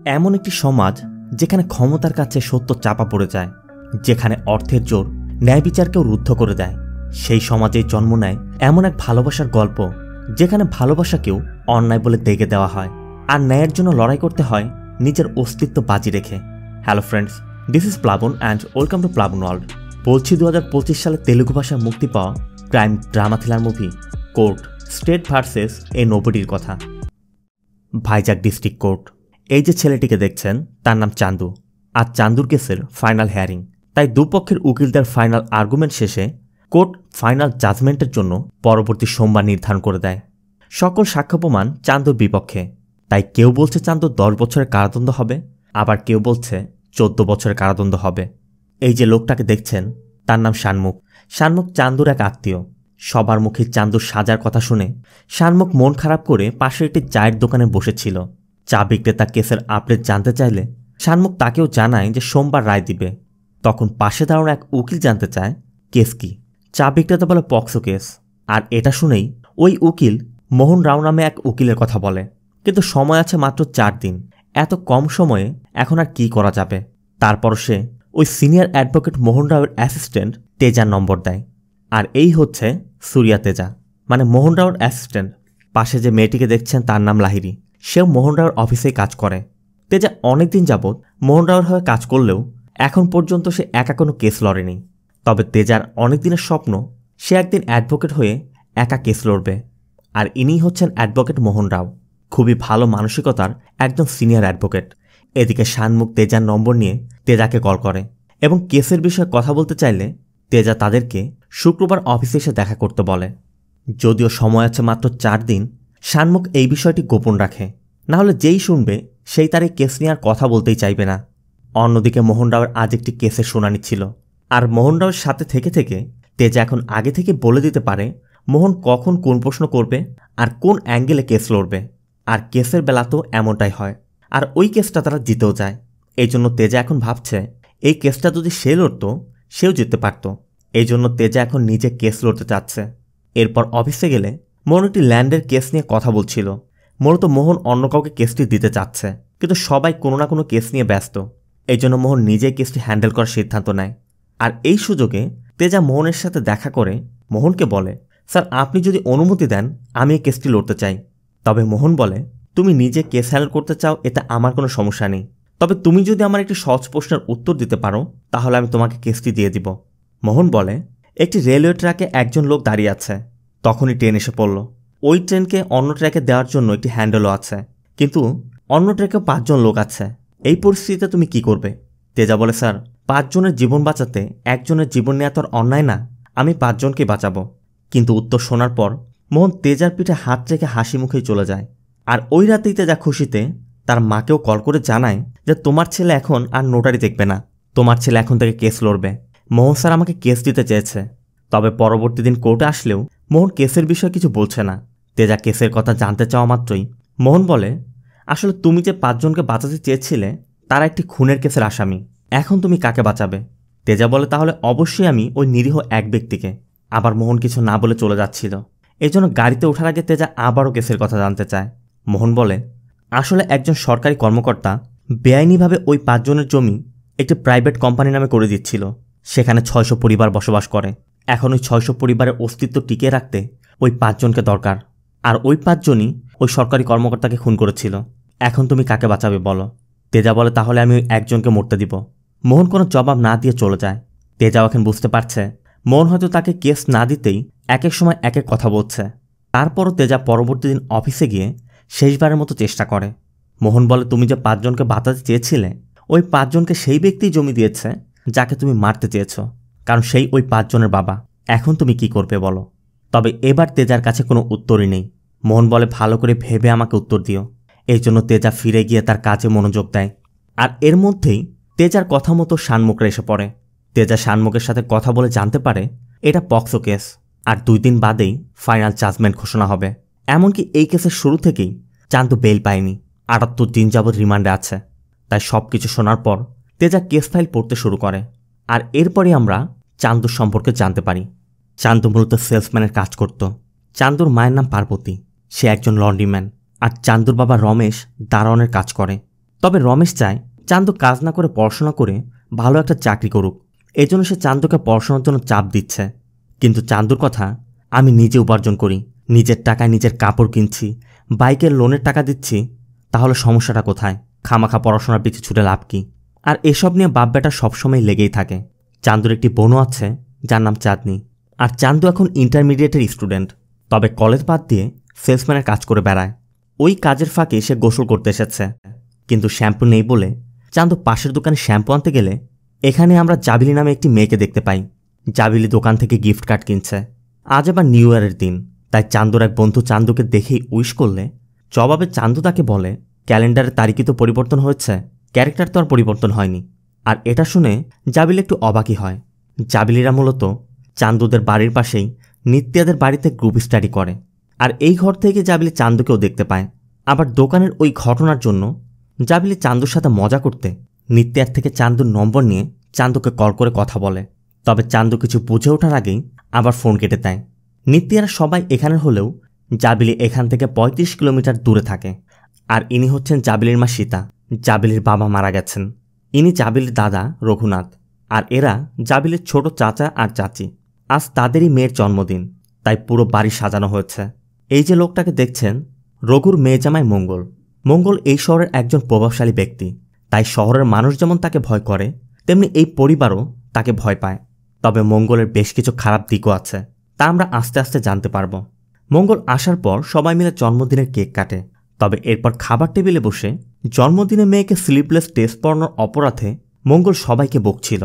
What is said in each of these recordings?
এমন একটি সমাজ যেখানে ক্ষমতার কাছে সত্য চাপা পড়ে যায়, যেখানে অর্থের জোর ন্যায় বিচারকেও রুদ্ধ করে দেয়। সেই সমাজেই জন্ম নেয় এমন এক ভালোবাসার গল্প, যেখানে ভালোবাসাকেও অন্যায় বলে দেখে দেওয়া হয় আর ন্যায়ের জন্য লড়াই করতে হয় নিজের অস্তিত্ব বাজি রেখে। Hello friends, this is Plabon and welcome to Plabon world. বলছি 2025 সালে তেলুগু ভাষায় মুক্তি পাওয়া crime drama thriller movie Court State versus a নোবডির কথা। Vizag district court. এই যে ছেলেটিকে দেখছেন তার নাম চান্দু, আর চান্দুর কেসের ফাইনাল হেয়ারিং। তাই দুপক্ষের উকিলদের ফাইনাল আর্গুমেন্ট শেষে কোর্ট ফাইনাল জাজমেন্টের জন্য পরবর্তী সোমবার নির্ধারণ করে দেয়। সকল সাক্ষ্য প্রমাণ চান্দুর বিপক্ষে। তাই কেউ বলছে চান্দুর 10 বছরের কারাদণ্ড হবে, আবার কেউ বলছে 14 বছরের কারাদণ্ড হবে। এই যে লোকটাকে দেখছেন তার নাম শানমুখ। শানমুখ চান্দুর এক আত্মীয়। সবার মুখে চান্দুর সাজার কথা শুনে শানমুখ মন খারাপ করে পাশের একটি চায়ের দোকানে বসেছিল। চা বিক্রেতা কেসের আপডেট জানতে চাইলে শানমুখ তাকেও জানায় যে সোমবার রায় দিবে। তখন পাশে দাঁড়ানো এক উকিল জানতে চায় কেস কি। চা বিক্রেতা বলে পক্সো কেস। আর এটা শুনেই ওই উকিল মোহন রাও নামে এক উকিলের কথা বলে, কিন্তু সময় আছে মাত্র 4 দিন। এত কম সময়ে এখন আর কি করা যাবে। তারপর সে ওই সিনিয়র অ্যাডভোকেট মোহন রাওয়ের অ্যাসিস্ট্যান্ট তেজার নম্বর দেয়। আর এই হচ্ছে সুরিয়া তেজা, মানে মোহন রাওয়ের অ্যাসিস্ট্যান্ট। পাশে যে মেয়েটিকে দেখছেন তার নাম লাহিরি, সেও মোহন রাওয়ের অফিসেই কাজ করে। তেজা অনেকদিন যাবৎ মোহন রাওয়ের হয়ে কাজ করলেও এখন পর্যন্ত সে একা কোনো কেস লড়েনি। তবে তেজার অনেকদিনের স্বপ্ন সে একদিন অ্যাডভোকেট হয়ে একা কেস লড়বে। আর ইনিই হচ্ছেন অ্যাডভোকেট মোহন রাও, খুবই ভালো মানসিকতার একজন সিনিয়র অ্যাডভোকেট। এদিকে শানমুখ তেজার নম্বর নিয়ে তেজাকে কল করে এবং কেসের বিষয়ে কথা বলতে চাইলে তেজা তাদেরকে শুক্রবার অফিসে এসে দেখা করতে বলে। যদিও সময় আছে মাত্র 4 দিন, শানমুখ এই বিষয়টি গোপন রাখে, নাহলে যেই শুনবে সেই তার এই কেস নিয়ে আর কথা বলতেই চাইবে না। অন্যদিকে মোহন রাওয়ের আজ একটি কেসের শুনানি ছিল, আর মোহন রাওয়ের সাথে থেকে থেকে তেজা এখন আগে থেকে বলে দিতে পারে মোহন কখন কোন প্রশ্ন করবে আর কোন অ্যাঙ্গেলে কেস লড়বে। আর কেসের বেলা তো এমনটাই হয়, আর ওই কেসটা তারা জিতেও যায়। এই জন্য তেজা এখন ভাবছে এই কেসটা যদি সে লড়ত সেও জিততে পারত। এই জন্য তেজা এখন নিজে কেস লড়তে চাচ্ছে। এরপর অফিসে গেলে মোহন একটি ল্যান্ডের কেস নিয়ে কথা বলছিল। মূলত মোহন অন্য কাউকে কেসটি দিতে চাচ্ছে, কিন্তু সবাই কোনো না কোনো কেস নিয়ে ব্যস্ত। এই জন্য মোহন নিজেই কেসটি হ্যান্ডেল করার সিদ্ধান্ত নেয়। আর এই সুযোগে তেজা মোহনের সাথে দেখা করে মোহনকে বলে, স্যার আপনি যদি অনুমতি দেন আমি এই কেসটি লড়তে চাই। তবে মোহন বলে, তুমি নিজে কেস হ্যান্ডেল করতে চাও এতে আমার কোনো সমস্যা নেই, তবে তুমি যদি আমার একটি সহজ প্রশ্নের উত্তর দিতে পারো তাহলে আমি তোমাকে কেসটি দিয়ে দিব। মোহন বলে, একটি রেলওয়ে ট্র্যাকে একজন লোক দাঁড়িয়ে আছে, তখনই ট্রেন এসে পড়ল। ওই ট্রেনকে অন্য ট্র্যাকে দেওয়ার জন্য একটি হ্যান্ডেলও আছে, কিন্তু অন্য ট্র্যাকেও 5 জন লোক আছে। এই পরিস্থিতিতে তুমি কি করবে? তেজা বলে, স্যার 5 জনের জীবন বাঁচাতে একজনের জীবন নেওয়া তো অন্যায় না, আমি 5 জনকে বাঁচাবো। কিন্তু উত্তর শোনার পর মোহন তেজার পিঠে হাত রেখে হাসি মুখেই চলে যায়। আর ওই রাতেই তেজা খুশিতে তার মাকেও কল করে জানায় যে তোমার ছেলে এখন আর নোটারি দেখবে না, তোমার ছেলে এখন থেকে কেস লড়বে। মোহন স্যার আমাকে কেস দিতে চেয়েছে। তবে পরবর্তী দিন কোর্টে আসলেও মোহন কেসের বিষয়ে কিছু বলছে না। তেজা কেসের কথা জানতে চাওয়া মাত্রই মোহন বলে, আসলে তুমি যে 5 জনকে বাঁচাতে চেয়েছিলে তারা একটি খুনের কেসের আসামি, এখন তুমি কাকে বাঁচাবে? তেজা বলে, তাহলে অবশ্যই আমি ওই নিরীহ এক ব্যক্তিকে। আবার মোহন কিছু না বলে চলে যাচ্ছিল। এই জন্য গাড়িতে ওঠার আগে তেজা আবারও কেসের কথা জানতে চায়। মোহন বলে, আসলে একজন সরকারি কর্মকর্তা বেআইনিভাবে ওই 5 জনের জমি একটি প্রাইভেট কোম্পানি নামে করে দিচ্ছিল। সেখানে 600 পরিবার বসবাস করে। এখন ওই 600 পরিবারের অস্তিত্ব টিকিয়ে রাখতে ওই 5 জনকে দরকার, আর ওই 5 জনই ওই সরকারি কর্মকর্তাকে খুন করেছিল। এখন তুমি কাকে বাঁচাবে বলো? তেজা বলে, তাহলে আমি ওই একজনকে মরতে দিব। মোহন কোনো জবাব না দিয়ে চলে যায়। তেজাও এখন বুঝতে পারছে মোহন হয়তো তাকে কেস না দিতেই এক এক সময় এক এক কথা বলছে। তারপরও তেজা পরবর্তী দিন অফিসে গিয়ে শেষবারের মতো চেষ্টা করে। মোহন বলে, তুমি যে 5 জনকে বাঁচাতে চেয়েছিলে ওই 5 জনকে সেই ব্যক্তিই জমি দিয়েছে যাকে তুমি মারতে চেয়েছ, কারণ সেই ওই 5 জনের বাবা। এখন তুমি কি করবে বলো? তবে এবার তেজার কাছে কোনো উত্তরই নেই। মোহন বলে, ভালো করে ভেবে আমাকে উত্তর দিও। এই জন্য তেজা ফিরে গিয়ে তার কাজে মনোযোগ দেয়। আর এর মধ্যেই তেজার কথা মতো শানমুখরা এসে পড়ে। তেজা শানমুখের সাথে কথা বলে জানতে পারে এটা পক্সো কেস, আর 2 দিন বাদেই ফাইনাল জাজমেন্ট ঘোষণা হবে। এমনকি এই কেসের শুরু থেকেই চান্দু বেল পায়নি, 78 দিন যাবৎ রিমান্ডে আছে। তাই সব কিছু শোনার পর তেজা কেস ফাইল পড়তে শুরু করে। আর এরপরই আমরা চান্দুর সম্পর্কে জানতে পারি। চান্দু মূলত সেলসম্যানের কাজ করত। চান্দুর মায়ের নাম পার্বতী, সে একজন লন্ড্রিম্যান। আর চান্দুর বাবা রমেশ দারোয়ানের কাজ করে। তবে রমেশ চায় চান্দু কাজ না করে পড়াশোনা করে ভালো একটা চাকরি করুক। এজন্য সে চান্দুকে পড়াশোনার জন্য চাপ দিচ্ছে। কিন্তু চান্দুর কথা, আমি নিজে উপার্জন করি, নিজের টাকায় নিজের কাপড় কিনছি, বাইকের লোনের টাকা দিচ্ছি, তাহলে সমস্যাটা কোথায়? খামাখা পড়াশোনার পিছু ছুটে লাভ কি? আর এসব নিয়ে বাপ বেটা সবসময় লেগেই থাকে। চান্দুর একটি বোনও আছে যার নাম চাঁদনি। আর চান্দু এখন ইন্টারমিডিয়েটের স্টুডেন্ট, তবে কলেজ বাদ দিয়ে সেলসম্যানের কাজ করে বেড়ায়। ওই কাজের ফাঁকে সে গোসল করতে এসেছে, কিন্তু শ্যাম্পু নেই বলে চান্দু পাশের দোকানে শ্যাম্পু আনতে গেলে এখানে আমরা জাবিলি নামে একটি মেয়েকে দেখতে পাই। জাবিলি দোকান থেকে গিফট কার্ড কিনছে। আজ আবার নিউ ইয়ারের দিন, তাই চান্দুর এক বন্ধু চান্দুকে দেখেই উইশ করলে জবাবে চান্দু তাকে বলে, ক্যালেন্ডারের তারিখই তো পরিবর্তন হয়েছে, ক্যারেক্টার তো আর পরিবর্তন হয়নি। আর এটা শুনে জাবিলি একটু অবাকই হয়। জাবিলিরা মূলত চান্দুদের বাড়ির পাশেই নিত্যাদের বাড়িতে গ্রুপ স্টাডি করে। আর এই ঘর থেকে জাবিলি চান্দুকেও দেখতে পায়। আবার দোকানের ওই ঘটনার জন্য জাবিলি চান্দুর সাথে মজা করতে নিত্যার থেকে চান্দুর নম্বর নিয়ে চান্দুকে কল করে কথা বলে। তবে চান্দু কিছু বুঝে ওঠার আগেই আবার ফোন কেটে দেয়। নিত্যারা সবাই এখানে হলেও জাবিলি এখান থেকে ৩৫ কিলোমিটার দূরে থাকে। আর ইনি হচ্ছেন জাবিলির মা সীতা। জাবিলির বাবা মারা গেছেন। ইনি জাবিলির দাদা রঘুনাথ। আর এরা জাবিলির ছোট চাচা আর চাচি। আজ তাদেরই মেয়ের জন্মদিন, তাই পুরো বাড়ি সাজানো হয়েছে। এই যে লোকটাকে দেখছেন, রঘুর মেয়ে জামাই মঙ্গল। মঙ্গল এই শহরের একজন প্রভাবশালী ব্যক্তি, তাই শহরের মানুষ যেমন তাকে ভয় করে, তেমনি এই পরিবারও তাকে ভয় পায়। তবে মঙ্গলের বেশ কিছু খারাপ দিকও আছে, তা আমরা আস্তে আস্তে জানতে পারব। মঙ্গল আসার পর সবাই মিলে জন্মদিনের কেক কাটে। তবে এরপর খাবার টেবিলে বসে জন্মদিনে মেয়েকে স্লিপলেস টেস্ট পড়ানোর অপরাধে মঙ্গল সবাইকে বকছিল।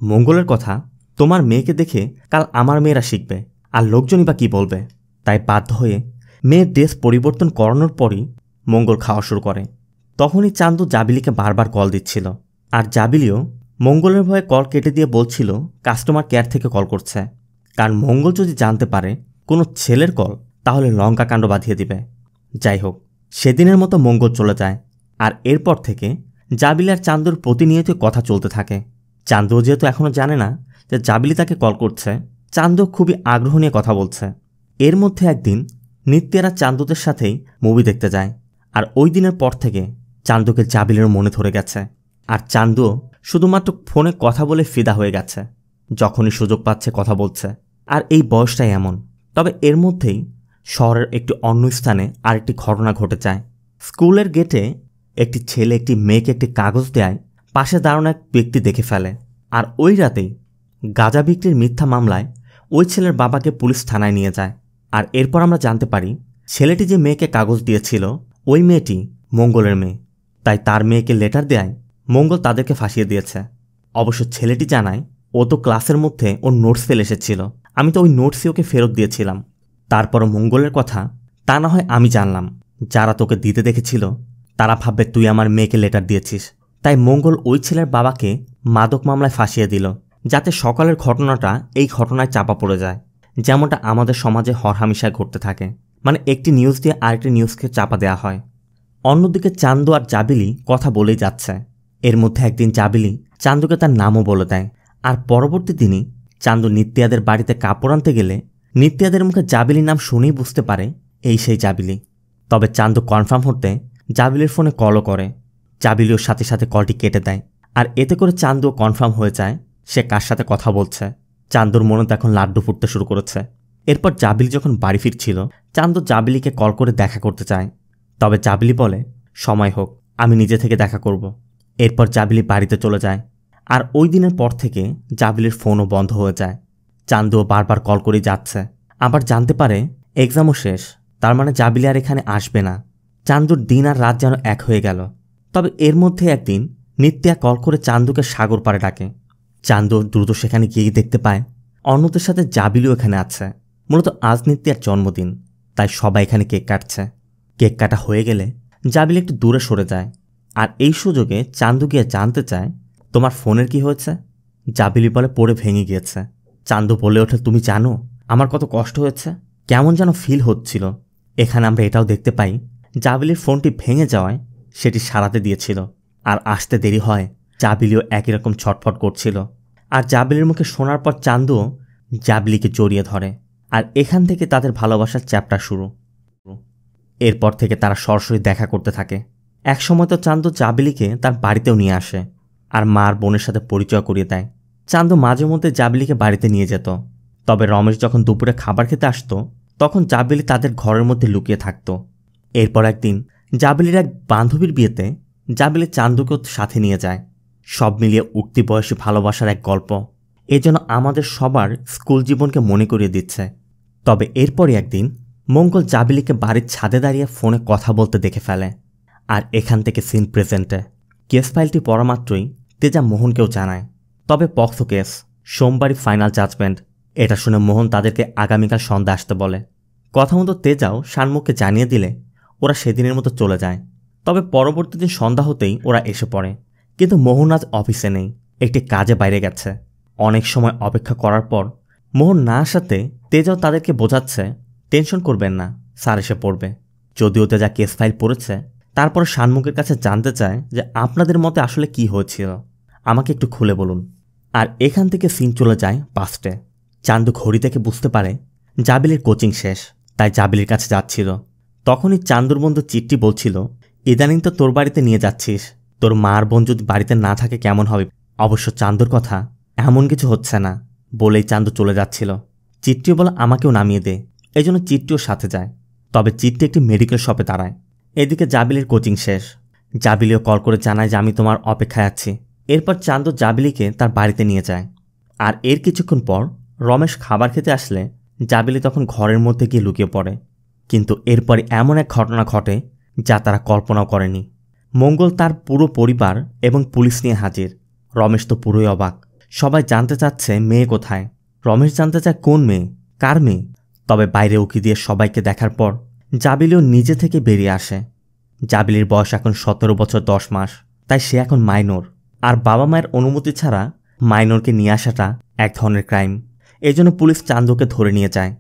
মঙ্গলের কথা, তোমার মেয়েকে দেখে কাল আমার মেয়েরা শিখবে, আর লোকজনই বা কী বলবে। তাই বাধ্য হয়ে মেয়ের ড্রেস পরিবর্তন করানোর পরই মঙ্গল খাওয়া শুরু করে। তখনই চান্দু জাবিলিকে বারবার কল দিচ্ছিল। আর জাবিলিও মঙ্গলের ভয়ে কল কেটে দিয়ে বলছিল কাস্টমার কেয়ার থেকে কল করছে, কারণ মঙ্গল যদি জানতে পারে কোনো ছেলের কল, তাহলে লঙ্কা কাণ্ড বাঁধিয়ে দিবে। যাই হোক, সেদিনের মতো মঙ্গল চলে যায়। আর এরপর থেকে জাবিলি আর চান্দুর প্রতিনিয়ত কথা চলতে থাকে। চান্দুও যেহেতু এখনও জানে না যে জাবিলি তাকে কল করছে, চান্দু খুবই আগ্রহ নিয়ে কথা বলছে। এর মধ্যে একদিন নিত্যারা চান্দুদের সাথেই মুভি দেখতে যায়। আর ওই দিনের পর থেকে চান্দুকে জাবিলির মনে ধরে গেছে। আর চান্দুও শুধুমাত্র ফোনে কথা বলে ফিদা হয়ে গেছে। যখনই সুযোগ পাচ্ছে কথা বলছে। আর এই বয়সটাই এমন। তবে এর মধ্যেই শহরের একটি অন্য স্থানে আরেকটি ঘটনা ঘটে যায়। স্কুলের গেটে একটি ছেলে একটি মেয়েকে একটি কাগজ দেয় পাশে দাঁড়ানো এক ব্যক্তি দেখে ফেলে। আর ওই রাতেই গাঁজা বিক্রির মিথ্যা মামলায় ওই ছেলের বাবাকে পুলিশ থানায় নিয়ে যায়। আর এরপর আমরা জানতে পারি ছেলেটি যে মেয়েকে কাগজ দিয়েছিল ওই মেয়েটি মঙ্গলের মেয়ে। তাই তার মেয়েকে লেটার দেয় মঙ্গল তাদেরকে ফাঁসিয়ে দিয়েছে। অবশ্য ছেলেটি জানায় ও তো ক্লাসের মধ্যে ওর নোটস ফেলে এসেছিল, আমি তো ওই নোটসই ওকে ফেরত দিয়েছিলাম। তারপরও মঙ্গলের কথা তা না হয় আমি জানলাম, যারা তোকে দিতে দেখেছিল তারা ভাববে তুই আমার মেয়েকে লেটার দিয়েছিস। তাই মঙ্গল ওই ছেলের বাবাকে মাদক মামলায় ফাঁসিয়ে দিল, যাতে সকালের ঘটনাটা এই ঘটনায় চাপা পড়ে যায়। যেমনটা আমাদের সমাজে হরহামেশায় ঘটতে থাকে, মানে একটি নিউজ দিয়ে আরেকটি নিউজকে চাপা দেওয়া হয়। অন্যদিকে চান্দু আর জাবিলি কথা বলেই যাচ্ছে। এর মধ্যে একদিন জাবিলি চান্দুকে তার নামও বলে দেয়। আর পরবর্তী দিনই চান্দু নিত্যাদের বাড়িতে কাপড় আনতে গেলে নিত্যাদের মুখে জাবিলির নাম শুনেই বুঝতে পারে এই সেই জাবিলি। তবে চান্দু কনফার্ম হতে জাবিলির ফোনে কলও করে। জাবিলিও সাথে সাথে কলটি কেটে দেয়। আর এতে করে চান্দুও কনফার্ম হয়ে যায় সে কার সাথে কথা বলছে। চান্দুর মনে এখন লাড্ডু ফুটতে শুরু করেছে। এরপর জাবিলি যখন বাড়ি ফিরছিল, চান্দু জাবিলিকে কল করে দেখা করতে চায়। তবে জাবিলি বলে সময় হোক, আমি নিজে থেকে দেখা করব। এরপর জাবিলি বাড়িতে চলে যায়। আর ওই দিনের পর থেকে জাবিলির ফোনও বন্ধ হয়ে যায়। চান্দুও বারবার কল করে যাচ্ছে। আবার জানতে পারে এক্সামও শেষ, তার মানে জাবিলি আর এখানে আসবে না। চান্দুর দিন আর রাত যেন এক হয়ে গেল। তবে এর মধ্যে একদিন নিত্যা কল করে চান্দুকে সাগর পাড়ে ডাকে। চান্দু দ্রুত সেখানে গিয়ে দেখতে পায় অন্যদের সাথে জাবিলিও এখানে আছে। মূলত আজ নিত্যার জন্মদিন, তাই সবাই এখানে কেক কাটছে। কেক কাটা হয়ে গেলে জাবিলি একটু দূরে সরে যায়। আর এই সুযোগে চান্দু গিয়ে জানতে চায় তোমার ফোনের কি হয়েছে। জাবিলি বলে পড়ে ভেঙে গিয়েছে। চান্দু বলে ওঠে তুমি জানো আমার কত কষ্ট হয়েছে, কেমন যেন ফিল হচ্ছিল। এখানে আমরা এটাও দেখতে পাই জাবিলির ফোনটি ভেঙে যাওয়ায় সেটি সারাতে দিয়েছিল। আর আসতে দেরি হয়, জাবিলিও একই রকম ছটফট করছিল। আর জাবিলির মুখে শোনার পর চান্দুও জাবিলিকে জড়িয়ে ধরে। আর এখান থেকে তাদের ভালোবাসার চ্যাপ্টার শুরু। এরপর থেকে তারা সরাসরি দেখা করতে থাকে। একসময় তো চান্দু জাবিলিকে তার বাড়িতেও নিয়ে আসে আর মা আর বোনের সাথে পরিচয় করিয়ে দেয়। চান্দু মাঝে মধ্যে জাবিলিকে বাড়িতে নিয়ে যেত। তবে রমেশ যখন দুপুরে খাবার খেতে আসতো তখন জাবিলি তাদের ঘরের মধ্যে লুকিয়ে থাকত। এরপর একদিন জাবিলির এক বান্ধবীর বিয়েতে জাবিলি চান্দুকেও সাথে নিয়ে যায়। সব মিলিয়ে উঠতি বয়সী ভালোবাসার এক গল্প, এজন্য আমাদের সবার স্কুল জীবনকে মনে করিয়ে দিচ্ছে। তবে এরপরই একদিন মঙ্গল জাবিলিকে বাড়ির ছাদে দাঁড়িয়ে ফোনে কথা বলতে দেখে ফেলে। আর এখান থেকে সিন প্রেজেন্টে। কেস ফাইলটি পড়া মাত্রই তেজা মোহনকেও জানায়। তবে পক্সো কেস, সোমবারই ফাইনাল জাজমেন্ট। এটা শুনে মোহন তাদেরকে আগামীকাল সন্ধ্যা আসতে বলে। কথা মতো তেজাও শানমুখকে জানিয়ে দিলে ওরা সেদিনের মতো চলে যায়। তবে পরবর্তী দিন সন্ধ্যা হতেই ওরা এসে পড়ে। কিন্তু মোহন আজ অফিসে নেই, একটি কাজে বাইরে গেছে। অনেক সময় অপেক্ষা করার পর মোহন না আসাতে তেজাও তাদেরকে বোঝাচ্ছে টেনশন করবেন না, স্যার এসে পড়বে। যদিও তেজা কেস ফাইল পড়েছে, তারপর শানমুখের কাছে জানতে চায় যে আপনাদের মতে আসলে কি হয়েছিল, আমাকে একটু খুলে বলুন। আর এখান থেকে সিন চলে যায় পাস্টে। চান্দু ঘড়ি থেকে বুঝতে পারে জাবিলির কোচিং শেষ, তাই জাবিলির কাছে যাচ্ছিল। তখনই চান্দুর বন্ধু চিট্টি বলছিল, ইদানিং তো তোর বাড়িতে নিয়ে যাচ্ছিস, তোর মা আর বোন যদি বাড়িতে না থাকে কেমন হবে। অবশ্য চান্দুর কথা এমন কিছু হচ্ছে না বলেই চান্দু চলে যাচ্ছিল। চিট্টিও বলে আমাকেও নামিয়ে দে, এই জন্য চিট্টিও সাথে যায়। তবে চিট্টি একটি মেডিকেল শপে দাঁড়ায়। এদিকে জাবিলির কোচিং শেষ। জাবিলিও কল করে জানায় যে আমি তোমার অপেক্ষায় আছি। এরপর চান্দু জাবিলিকে তার বাড়িতে নিয়ে যায়। আর এর কিছুক্ষণ পর রমেশ খাবার খেতে আসলে জাবিলি তখন ঘরের মধ্যে গিয়ে লুকিয়ে পড়ে। কিন্তু এরপরে এমন এক ঘটনা ঘটে যা তারা কল্পনাও করেনি। মঙ্গল তার পুরো পরিবার এবং পুলিশ নিয়ে হাজির। রমেশ তো পুরোই অবাক। সবাই জানতে চাচ্ছে মেয়ে কোথায়। রমেশ জানতে চায় কোন মেয়ে, কার মেয়ে। তবে বাইরে উকি দিয়ে সবাইকে দেখার পর জাবিলিও নিজে থেকে বেরিয়ে আসে। জাবিলির বয়স এখন 17 বছর 10 মাস, তাই সে এখন মাইনর। আর বাবা মায়ের অনুমতি ছাড়া মাইনরকে নিয়ে আসাটা এক ধরনের ক্রাইম। এজন্য পুলিশ চান্দুকে ধরে নিয়ে যায়।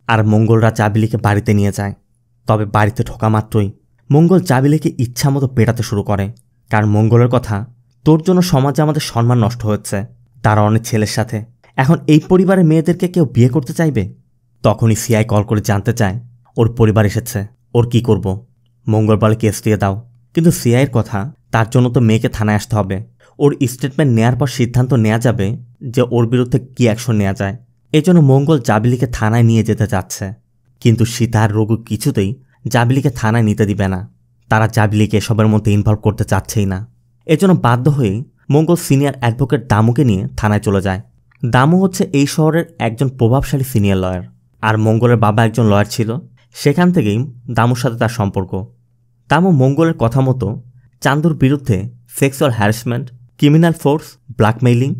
আর মঙ্গলরা জাবিলিকে বাড়িতে নিয়ে যায়। তবে বাড়িতে ঢোকা মাত্রই মঙ্গল জাবিলিকে ইচ্ছামতো পেটাতে শুরু করে। কারণ মঙ্গলের কথা, তোর জন্য সমাজে আমাদের সম্মান নষ্ট হচ্ছে, তারা অনেক ছেলের সাথে। এখন এই পরিবারের মেয়েদেরকে কেউ বিয়ে করতে চাইবে? তখনই সিআই কল করে জানতে চায় ওর পরিবার এসেছে, ওর কি করব। মঙ্গল বলে কেস দিয়ে দাও। কিন্তু সিআইয়ের কথা, তার জন্য তো মেয়েকে থানায় আসতে হবে। ওর স্টেটমেন্ট নেয়ার পর সিদ্ধান্ত নেওয়া যাবে যে ওর বিরুদ্ধে কি অ্যাকশন নেওয়া যায়। এজন্য মঙ্গল জাবিলিকে থানায় নিয়ে যেতে চাচ্ছে। কিন্তু সীতা আর রঘু কিছুতেই জাবিলিকে থানায় নিতে দিবে না। তারা জাবিলিকে এসবের মধ্যে ইনভলভ করতে চাচ্ছেই না। এজন্য বাধ্য হয়েই মঙ্গল সিনিয়র অ্যাডভোকেট দামুকে নিয়ে থানায় চলে যায়। দামু হচ্ছে এই শহরের একজন প্রভাবশালী সিনিয়র লয়ার। আর মঙ্গলের বাবা একজন লয়ার ছিল। সেখান থেকেই দামুর সাথে তার সম্পর্ক। দামু মঙ্গলের কথা মতো চান্দুর বিরুদ্ধে sexual harassment, criminal force, blackmailing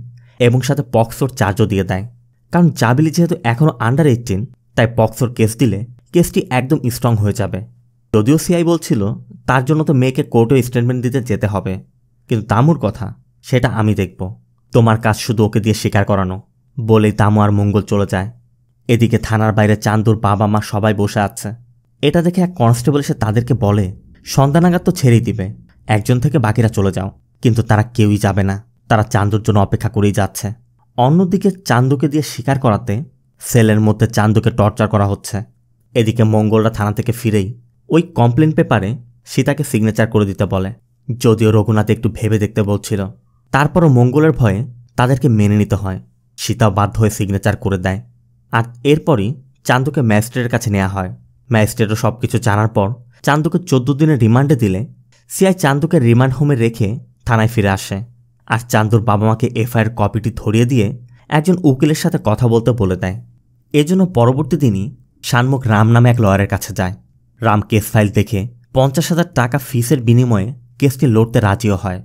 এবং সাথে পক্সোর চার্জও দিয়ে দেয়। কারণ জাবিলি যেহেতু এখনও আন্ডার 18, তাই পক্সোর কেস দিলে কেসটি একদম স্ট্রং হয়ে যাবে। যদিও সিআই বলছিল তার জন্য তো মেয়েকে কোর্টে স্টেটমেন্ট দিতে যেতে হবে। কিন্তু দামুর কথা, সেটা আমি দেখব, তোমার কাজ শুধু ওকে দিয়ে স্বীকার করানো বলেই দামু আর মঙ্গল চলে যায়। এদিকে থানার বাইরে চান্দুর বাবা মা সবাই বসে আছে। এটা দেখে এক কনস্টেবল এসে তাদেরকে বলে সন্ধ্যা নাগাদ তো ছেড়েই দিবে, একজন থেকে বাকিরা চলে যাও। কিন্তু তারা কেউই যাবে না, তারা চান্দুর জন্য অপেক্ষা করেই যাচ্ছে। অন্যদিকে চান্দুকে দিয়ে স্বীকার করাতে সেলের মধ্যে চান্দুকে টর্চার করা হচ্ছে। এদিকে মঙ্গলরা থানা থেকে ফিরেই ওই কমপ্লেন পেপারে সীতাকে সিগনেচার করে দিতে বলে। যদিও রঘুনাথ একটু ভেবে দেখতে বলছিল, তারপরও মঙ্গলের ভয়ে তাদেরকে মেনে নিতে হয়। সীতা বাধ্য হয়ে সিগনেচার করে দেয়। আর এরপরই চান্দুকে ম্যাজিস্ট্রেটের কাছে নেওয়া হয়। ম্যাজিস্ট্রেটও সব কিছু জানার পর চান্দুকে 14 দিনের রিমান্ডে দিলে সিআই চান্দুকে রিমান্ড হোমে রেখে থানায় ফিরে আসে। আর চান্দুর বাবা মাকে এফআইআর কপিটি ধরিয়ে দিয়ে একজন উকিলের সাথে কথা বলতে বলে দেয়। এজন্য পরবর্তী দিনই শানমুখ রাম নামে এক লয়ারের কাছে যায়। রাম কেস ফাইল দেখে 50,000 টাকা ফিসের বিনিময়ে কেসটি লড়তে রাজিও হয়।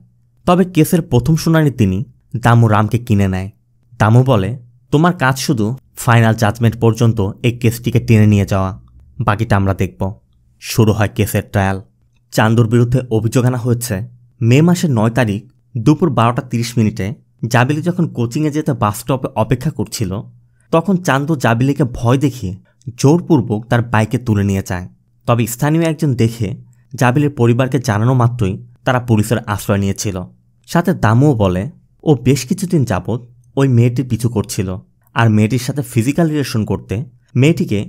তবে কেসের প্রথম শুনানির দিনই দামু রামকে কিনে নেয়। দামু বলে, তোমার কাজ শুধু ফাইনাল জাজমেন্ট পর্যন্ত এই কেসটিকে টেনে নিয়ে যাওয়া, বাকিটা আমরা দেখব। শুরু হয় কেসের ট্রায়াল। চান্দুর বিরুদ্ধে অভিযোগ আনা হয়েছে মে মাসের 9 তারিখ দুপুর 12:30 জাবিলি যখন কোচিংয়ে যেতে বাস স্টপে অপেক্ষা করছিল, তখন চান্দু জাবিলিকে ভয় দেখিয়ে জোরপূর্বক তার বাইকে তুলে নিয়ে যায়। তবে স্থানীয় একজন দেখে জাবিলির পরিবারকে জানানো মাত্রই তারা পুলিশের আশ্রয় নিয়েছিল। সাথে দামুও বলে ও বেশ কিছুদিন যাবৎ ওই মেয়েটির পিছু করছিল। আর মেয়েটির সাথে ফিজিক্যাল রিলেশন করতে মেয়েটিকে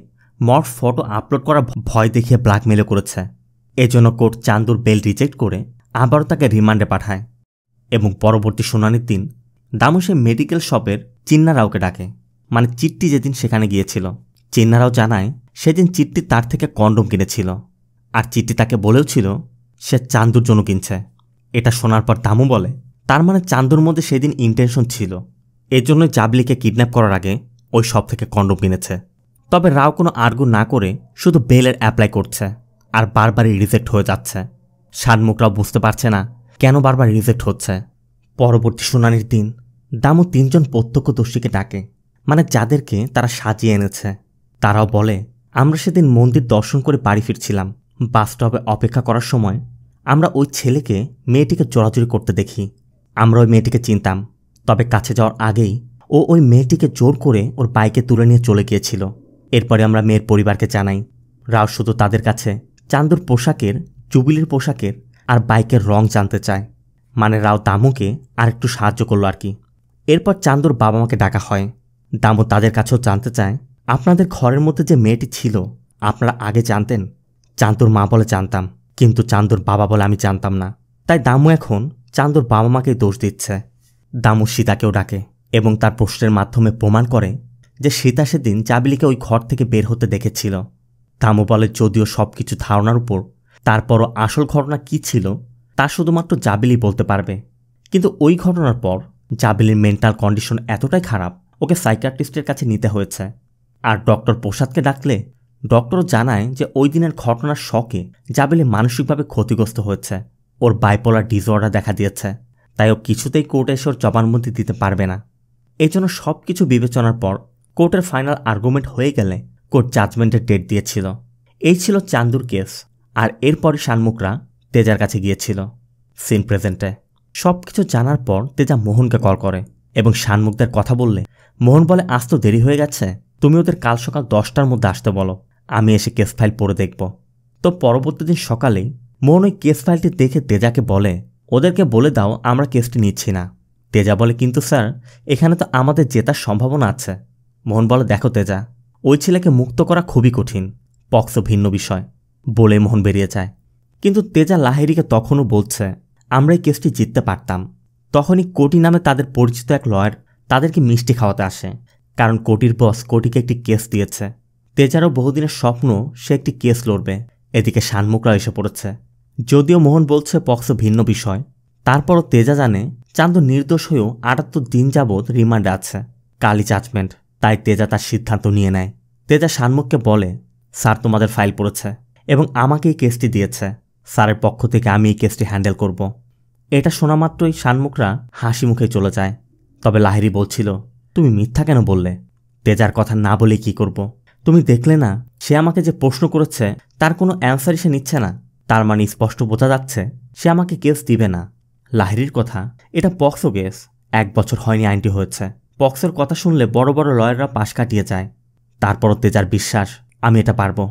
মড ফটো আপলোড করা ভয় দেখিয়ে ব্ল্যাকমেইল করেছে। এজন্য কোর্ট চান্দুর বেল রিজেক্ট করে আবারও তাকে রিমান্ডে পাঠায় এবং পরবর্তী শুনানির দিন দামু সেই মেডিকেল শপের চিন্নারাওকে ডাকে, মানে চিট্টি যেদিন সেখানে গিয়েছিল। চিন্নারাও জানায় সেদিন চিট্টি তার থেকে কন্ডম কিনেছিল, আর চিট্টি তাকে বলেও ছিল সে চান্দুর জন্য কিনছে। এটা শোনার পর দামু বলে তার মানে চান্দুর মধ্যে সেদিন ইন্টেনশন ছিল, এজন্যই জাবলিকে কিডন্যাপ করার আগে ওই সব থেকে কন্ডম কিনেছে। তবে রাও কোনো আর্গু না করে শুধু বেলের অ্যাপ্লাই করছে আর বারবারই রিজেক্ট হয়ে যাচ্ছে। শানমুখরাও বুঝতে পারছে না কেন বারবার রিজেক্ট হচ্ছে। পরবর্তী শুনানির দিন দামু 3 জন প্রত্যক্ষদর্শীকে ডাকে, মানে যাদেরকে তারা সাজিয়ে এনেছে। তারাও বলে আমরা সেদিন মন্দির দর্শন করে বাড়ি ফিরছিলাম। বাস স্টপে অপেক্ষা করার সময় আমরা ওই ছেলেকে মেয়েটিকে জোরাজুরি করতে দেখি। আমরা ওই মেয়েটিকে চিনতাম, তবে কাছে যাওয়ার আগেই ও ওই মেয়েটিকে জোর করে ওর বাইকে তুলে নিয়ে চলে গিয়েছিল। এরপরে আমরা মেয়ের পরিবারকে জানাই। রাও শুধু তাদের কাছে চান্দুর পোশাকের, জুবিলির পোশাকের আর বাইকের রং জানতে চায়, মানে রাও দামুকে আর একটু সাহায্য করলো আর কি। এরপর চান্দুর বাবা মাকে ডাকা হয়। দামু তাদের কাছেও জানতে চায় আপনাদের ঘরের মধ্যে যে মেয়েটি ছিল আপনারা আগে জানতেন? চান্দুর মা বলে জানতাম, কিন্তু চান্দুর বাবা বলে আমি জানতাম না। তাই দামু এখন চান্দুর বাবা মাকে দোষ দিচ্ছে। দামু সীতাকেও ডাকে এবং তার প্রশ্নের মাধ্যমে প্রমাণ করে যে সীতা সেদিন জাবিলিকে ওই ঘর থেকে বের হতে দেখেছিল। দামু বলে যদিও সব কিছু ধারণার উপর, তারপরও আসল ঘটনা কি ছিল তা শুধুমাত্র জাবিলি বলতে পারবে। কিন্তু ওই ঘটনার পর জাবিলির মেন্টাল কন্ডিশন এতটাই খারাপ ওকে সাইকিয়াট্রিস্টের কাছে নিতে হয়েছে। আর ডক্টর প্রসাদকে ডাকলে ডক্টরও জানায় যে ওই দিনের ঘটনার শকে জাবিলি মানসিকভাবে ক্ষতিগ্রস্ত হয়েছে, ওর বাইপোলার ডিসঅর্ডার দেখা দিয়েছে, তাই ও কিছুতেই কোর্টে এসে ওর জবানবন্দি দিতে পারবে না। এই জন্য সব কিছু বিবেচনার পর কোর্টের ফাইনাল আর্গুমেন্ট হয়ে গেলে কোর্ট জাজমেন্টের ডেট দিয়েছিল। এই ছিল চান্দুর কেস। আর এরপরই শানমুখরা তেজার কাছে গিয়েছিল। সিন প্রেজেন্টে সব কিছু জানার পর তেজা মোহনকে কল করে এবং শানমুখদের কথা বললে মোহন বলে আজ তো দেরি হয়ে গেছে, তুমি ওদের কাল সকাল 10টার মধ্যে আসতে বলো, আমি এসে কেস ফাইল পড়ে দেখব। তো পরবর্তী দিন সকালেই মোহন ওই কেস ফাইলটি দেখে তেজাকে বলে ওদেরকে বলে দাও আমরা কেসটি নিচ্ছি না। তেজা বলে কিন্তু স্যার এখানে তো আমাদের জেতার সম্ভাবনা আছে। মোহন বলে দেখো তেজা, ওই ছেলেকে মুক্ত করা খুবই কঠিন, পক্সো ভিন্ন বিষয় বলে মোহন বেরিয়ে যায়। কিন্তু তেজা লাহিড়িকে তখনও বলছে আমরা এই কেসটি জিততে পারতাম। তখনই কোটি নামে তাদের পরিচিত এক লয়ার তাদেরকে মিষ্টি খাওয়াতে আসে, কারণ কোটির বস কোটিকে একটি কেস দিয়েছে। তেজারও বহুদিনের স্বপ্ন সে একটি কেস লড়বে। এদিকে শানমুখরা এসে পড়েছে। যদিও মোহন বলছে পক্সো ভিন্ন বিষয়, তারপরও তেজা জানে চান্দু নির্দোষ হয়েও 78 দিন যাবৎ রিমান্ডে আছে, কালই জাজমেন্ট। তাই তেজা তার সিদ্ধান্ত নিয়ে নেয়। তেজা শানমুখকে বলে স্যার তোমাদের ফাইল পড়েছে এবং আমাকে এই কেসটি দিয়েছে, স্যারের পক্ষ থেকে আমি এই কেসটি হ্যান্ডেল করব। এটা শোনা মাত্রই শানমুখরা হাসি মুখে চলে যায়। তবে লাহিড়ি বলছিল তুমি মিথ্যা কেন বললে? তেজার কথা না বলে কি করব? তুমি দেখলে না সে আমাকে যে প্রশ্ন করেছে তার কোনো অ্যান্সারই সে নিচ্ছে না, তার মানে স্পষ্ট বোঝা যাচ্ছে সে আমাকে কেস দিবে না। লাহিড়ির কথা এটা পক্সো কেস, 1 বছর হয়নি আইনটি হয়েছে। পক্সোর কথা শুনলে বড় বড় লয়াররা পাশ কাটিয়ে যায়। তারপরও তেজার বিশ্বাস আমি এটা পারবো।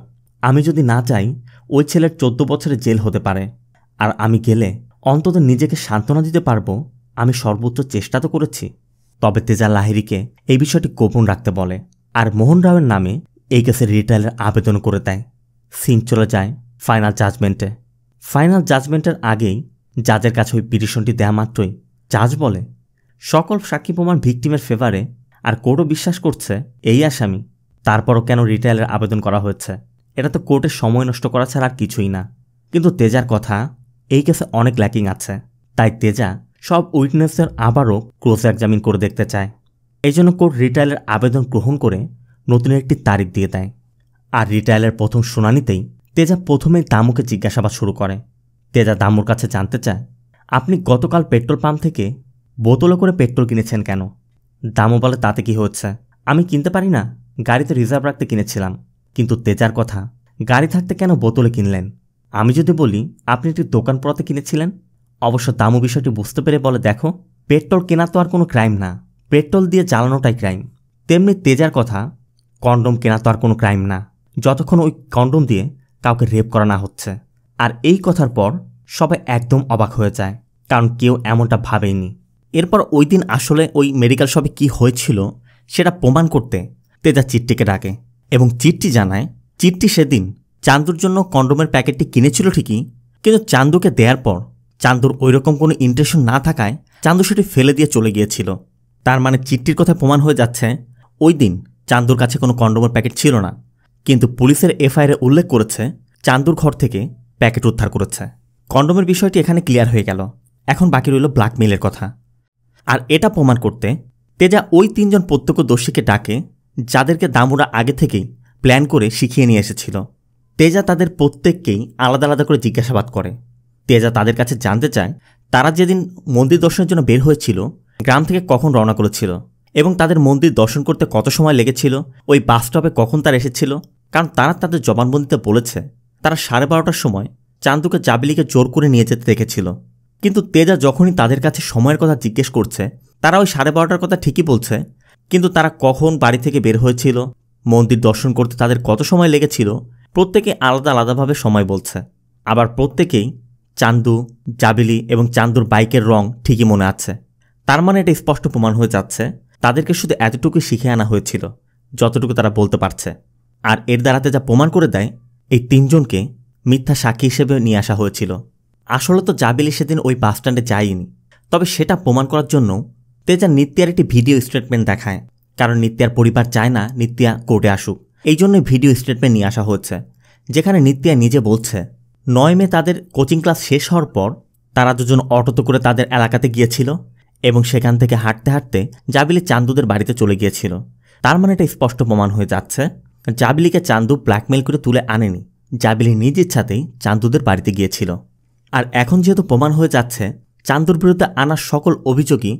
আমি যদি না যাই ওই ছেলের 14 বছরের জেল হতে পারে, আর আমি গেলে অন্তত নিজেকে সান্ত্বনা দিতে পারবো আমি সর্বোচ্চ চেষ্টা তো করেছি। তবে তেজা লাহিড়িকে এই বিষয়টি গোপন রাখতে বলে আর মোহন রাওয়ের নামে এই কেসের রিট্রায়ালের আবেদন করে দেয়। সিন চলে যায় ফাইনাল জাজমেন্টে। ফাইনাল জাজমেন্টের আগেই জাজের কাছে ওই পিটিশনটি দেয়া মাত্রই জাজ বলে সকল সাক্ষী প্রমাণ ভিকটিমের ফেভারে, আর কোর্টও বিশ্বাস করছে এই আসামি। তারপরও কেন রিট্রায়ালের আবেদন করা হয়েছে? এটা তো কোর্টের সময় নষ্ট করা ছাড়া আর কিছুই না। কিন্তু তেজার কথা এই কেসে অনেক ল্যাকিং আছে, তাই তেজা সব উইটনেসের আবারও ক্লোজ এক্সামিন করে দেখতে চায়। এই জন্য কোর্ট রিট্রায়ালের আবেদন গ্রহণ করে নতুন একটি তারিখ দিয়ে দেয়। আর রিট্রায়ালের প্রথম শুনানিতেই তেজা প্রথমেই দামুকে জিজ্ঞাসাবাদ শুরু করে। তেজা দামুর কাছে জানতে চায় আপনি গতকাল পেট্রোল পাম্প থেকে বোতলে করে পেট্রোল কিনেছেন কেন? দামু বলে তাতে কি হচ্ছে, আমি কিনতে পারি না, গাড়িতে রিজার্ভ রাখতে কিনেছিলাম। কিন্তু তেজার কথা গাড়ি থাকতে কেন বোতলে কিনলেন? আমি যদি বলি আপনি একটি দোকান পড়াতে কিনেছিলেন? অবশ্য দামু বিষয়টি বুঝতে পেরে বলে দেখো পেট্রোল কেনা তো আর কোনো ক্রাইম না, পেট্রোল দিয়ে জ্বালানোটাই ক্রাইম। তেমনি তেজার কথা কন্ডম কেনা তো আর কোনো ক্রাইম না, যতক্ষণ ওই কন্ডম দিয়ে কাউকে রেপ করা না হচ্ছে। আর এই কথার পর সবাই একদম অবাক হয়ে যায়, কারণ কেউ এমনটা ভাবেইনি। এরপর ওই দিন আসলে ওই মেডিকেল শপে কি হয়েছিল সেটা প্রমাণ করতে তেজা চিট্টিকে ডাকে এবং চিট্টি জানায় চিট্টি সেদিন চান্দুর জন্য কন্ডোমের প্যাকেটটি কিনেছিল ঠিকই, কিন্তু চান্দুকে দেওয়ার পর চান্দুর ওইরকম কোনো ইন্টেনশন না থাকায় চান্দু সেটি ফেলে দিয়ে চলে গিয়েছিল। তার মানে চিঠির কথা প্রমাণ হয়ে যাচ্ছে ওই দিন চান্দুর কাছে কোনো কন্ডোমের প্যাকেট ছিল না, কিন্তু পুলিশের এফআইআরে উল্লেখ করেছে চান্দুর ঘর থেকে প্যাকেট উদ্ধার করেছে। কন্ডোমের বিষয়টি এখানে ক্লিয়ার হয়ে গেল। এখন বাকি রইল ব্ল্যাকমেইলের কথা। আর এটা প্রমাণ করতে তেজা ওই 3 জন প্রত্যক্ষদর্শীকে ডাকে, যাদেরকে দামুরা আগে থেকেই প্ল্যান করে শিখিয়ে নিয়ে এসেছিল। তেজা তাদের প্রত্যেককেই আলাদা আলাদা করে জিজ্ঞাসাবাদ করে। তেজা তাদের কাছে জানতে চায় তারা যেদিন মন্দির দর্শনের জন্য বের হয়েছিল গ্রাম থেকে কখন রওনা করেছিল এবং তাদের মন্দির দর্শন করতে কত সময় লেগেছিল, ওই বাস স্টপে কখন তারা এসেছিল। কারণ তারা তাদের জবানবন্দিতে বলেছে তারা 12:30টার সময় চান্দুকে জাবিলিকে জোর করে নিয়ে যেতে দেখেছিল। কিন্তু তেজা যখনই তাদের কাছে সময়ের কথা জিজ্ঞেস করছে তারা ওই 12:30টার কথা ঠিকই বলছে, কিন্তু তারা কখন বাড়ি থেকে বের হয়েছিল, মন্দির দর্শন করতে তাদের কত সময় লেগেছিল, প্রত্যেকে আলাদা আলাদাভাবে সময় বলছে। আবার প্রত্যেকেই চান্দু, জাবিলি এবং চান্দুর বাইকের রং ঠিকই মনে আছে। তার মানে এটা স্পষ্ট প্রমাণ হয়ে যাচ্ছে তাদেরকে শুধু এতটুকু শিখে আনা হয়েছিল যতটুকু তারা বলতে পারছে। আর এর দ্বারাতে যা প্রমাণ করে দেয় এই 3 জনকে মিথ্যা সাক্ষী হিসেবে নিয়ে আসা হয়েছিল। আসলে তো জাবিলি সেদিন ওই বাস স্ট্যান্ডে যায়নি, তবে সেটা প্রমাণ করার জন্য তেজা নিত্যার একটি ভিডিও স্টেটমেন্ট দেখায়। কারণ নিত্যার পরিবার চায় না নিত্যা কোর্টে আসুক, এই জন্যই ভিডিও স্টেটমেন্ট নিয়ে আসা হচ্ছে, যেখানে নিত্যা নিজে বলছে 9 মে তাদের কোচিং ক্লাস শেষ হওয়ার পর তারা দুজন অটোতে করে তাদের এলাকাতে গিয়েছিল এবং সেখান থেকে হাঁটতে হাঁটতে জাবিলি চান্দুদের বাড়িতে চলে গিয়েছিল। তার মানে এটা স্পষ্ট প্রমাণ হয়ে যাচ্ছে জাবিলিকে চান্দু ব্ল্যাকমেইল করে তুলে আনেনি, জাবিলি নিজ ইচ্ছাতেই চান্দুদের বাড়িতে গিয়েছিল। আর এখন যেহেতু প্রমাণ হয়ে যাচ্ছে চান্দুর বিরুদ্ধে আনা সকল অভিযোগই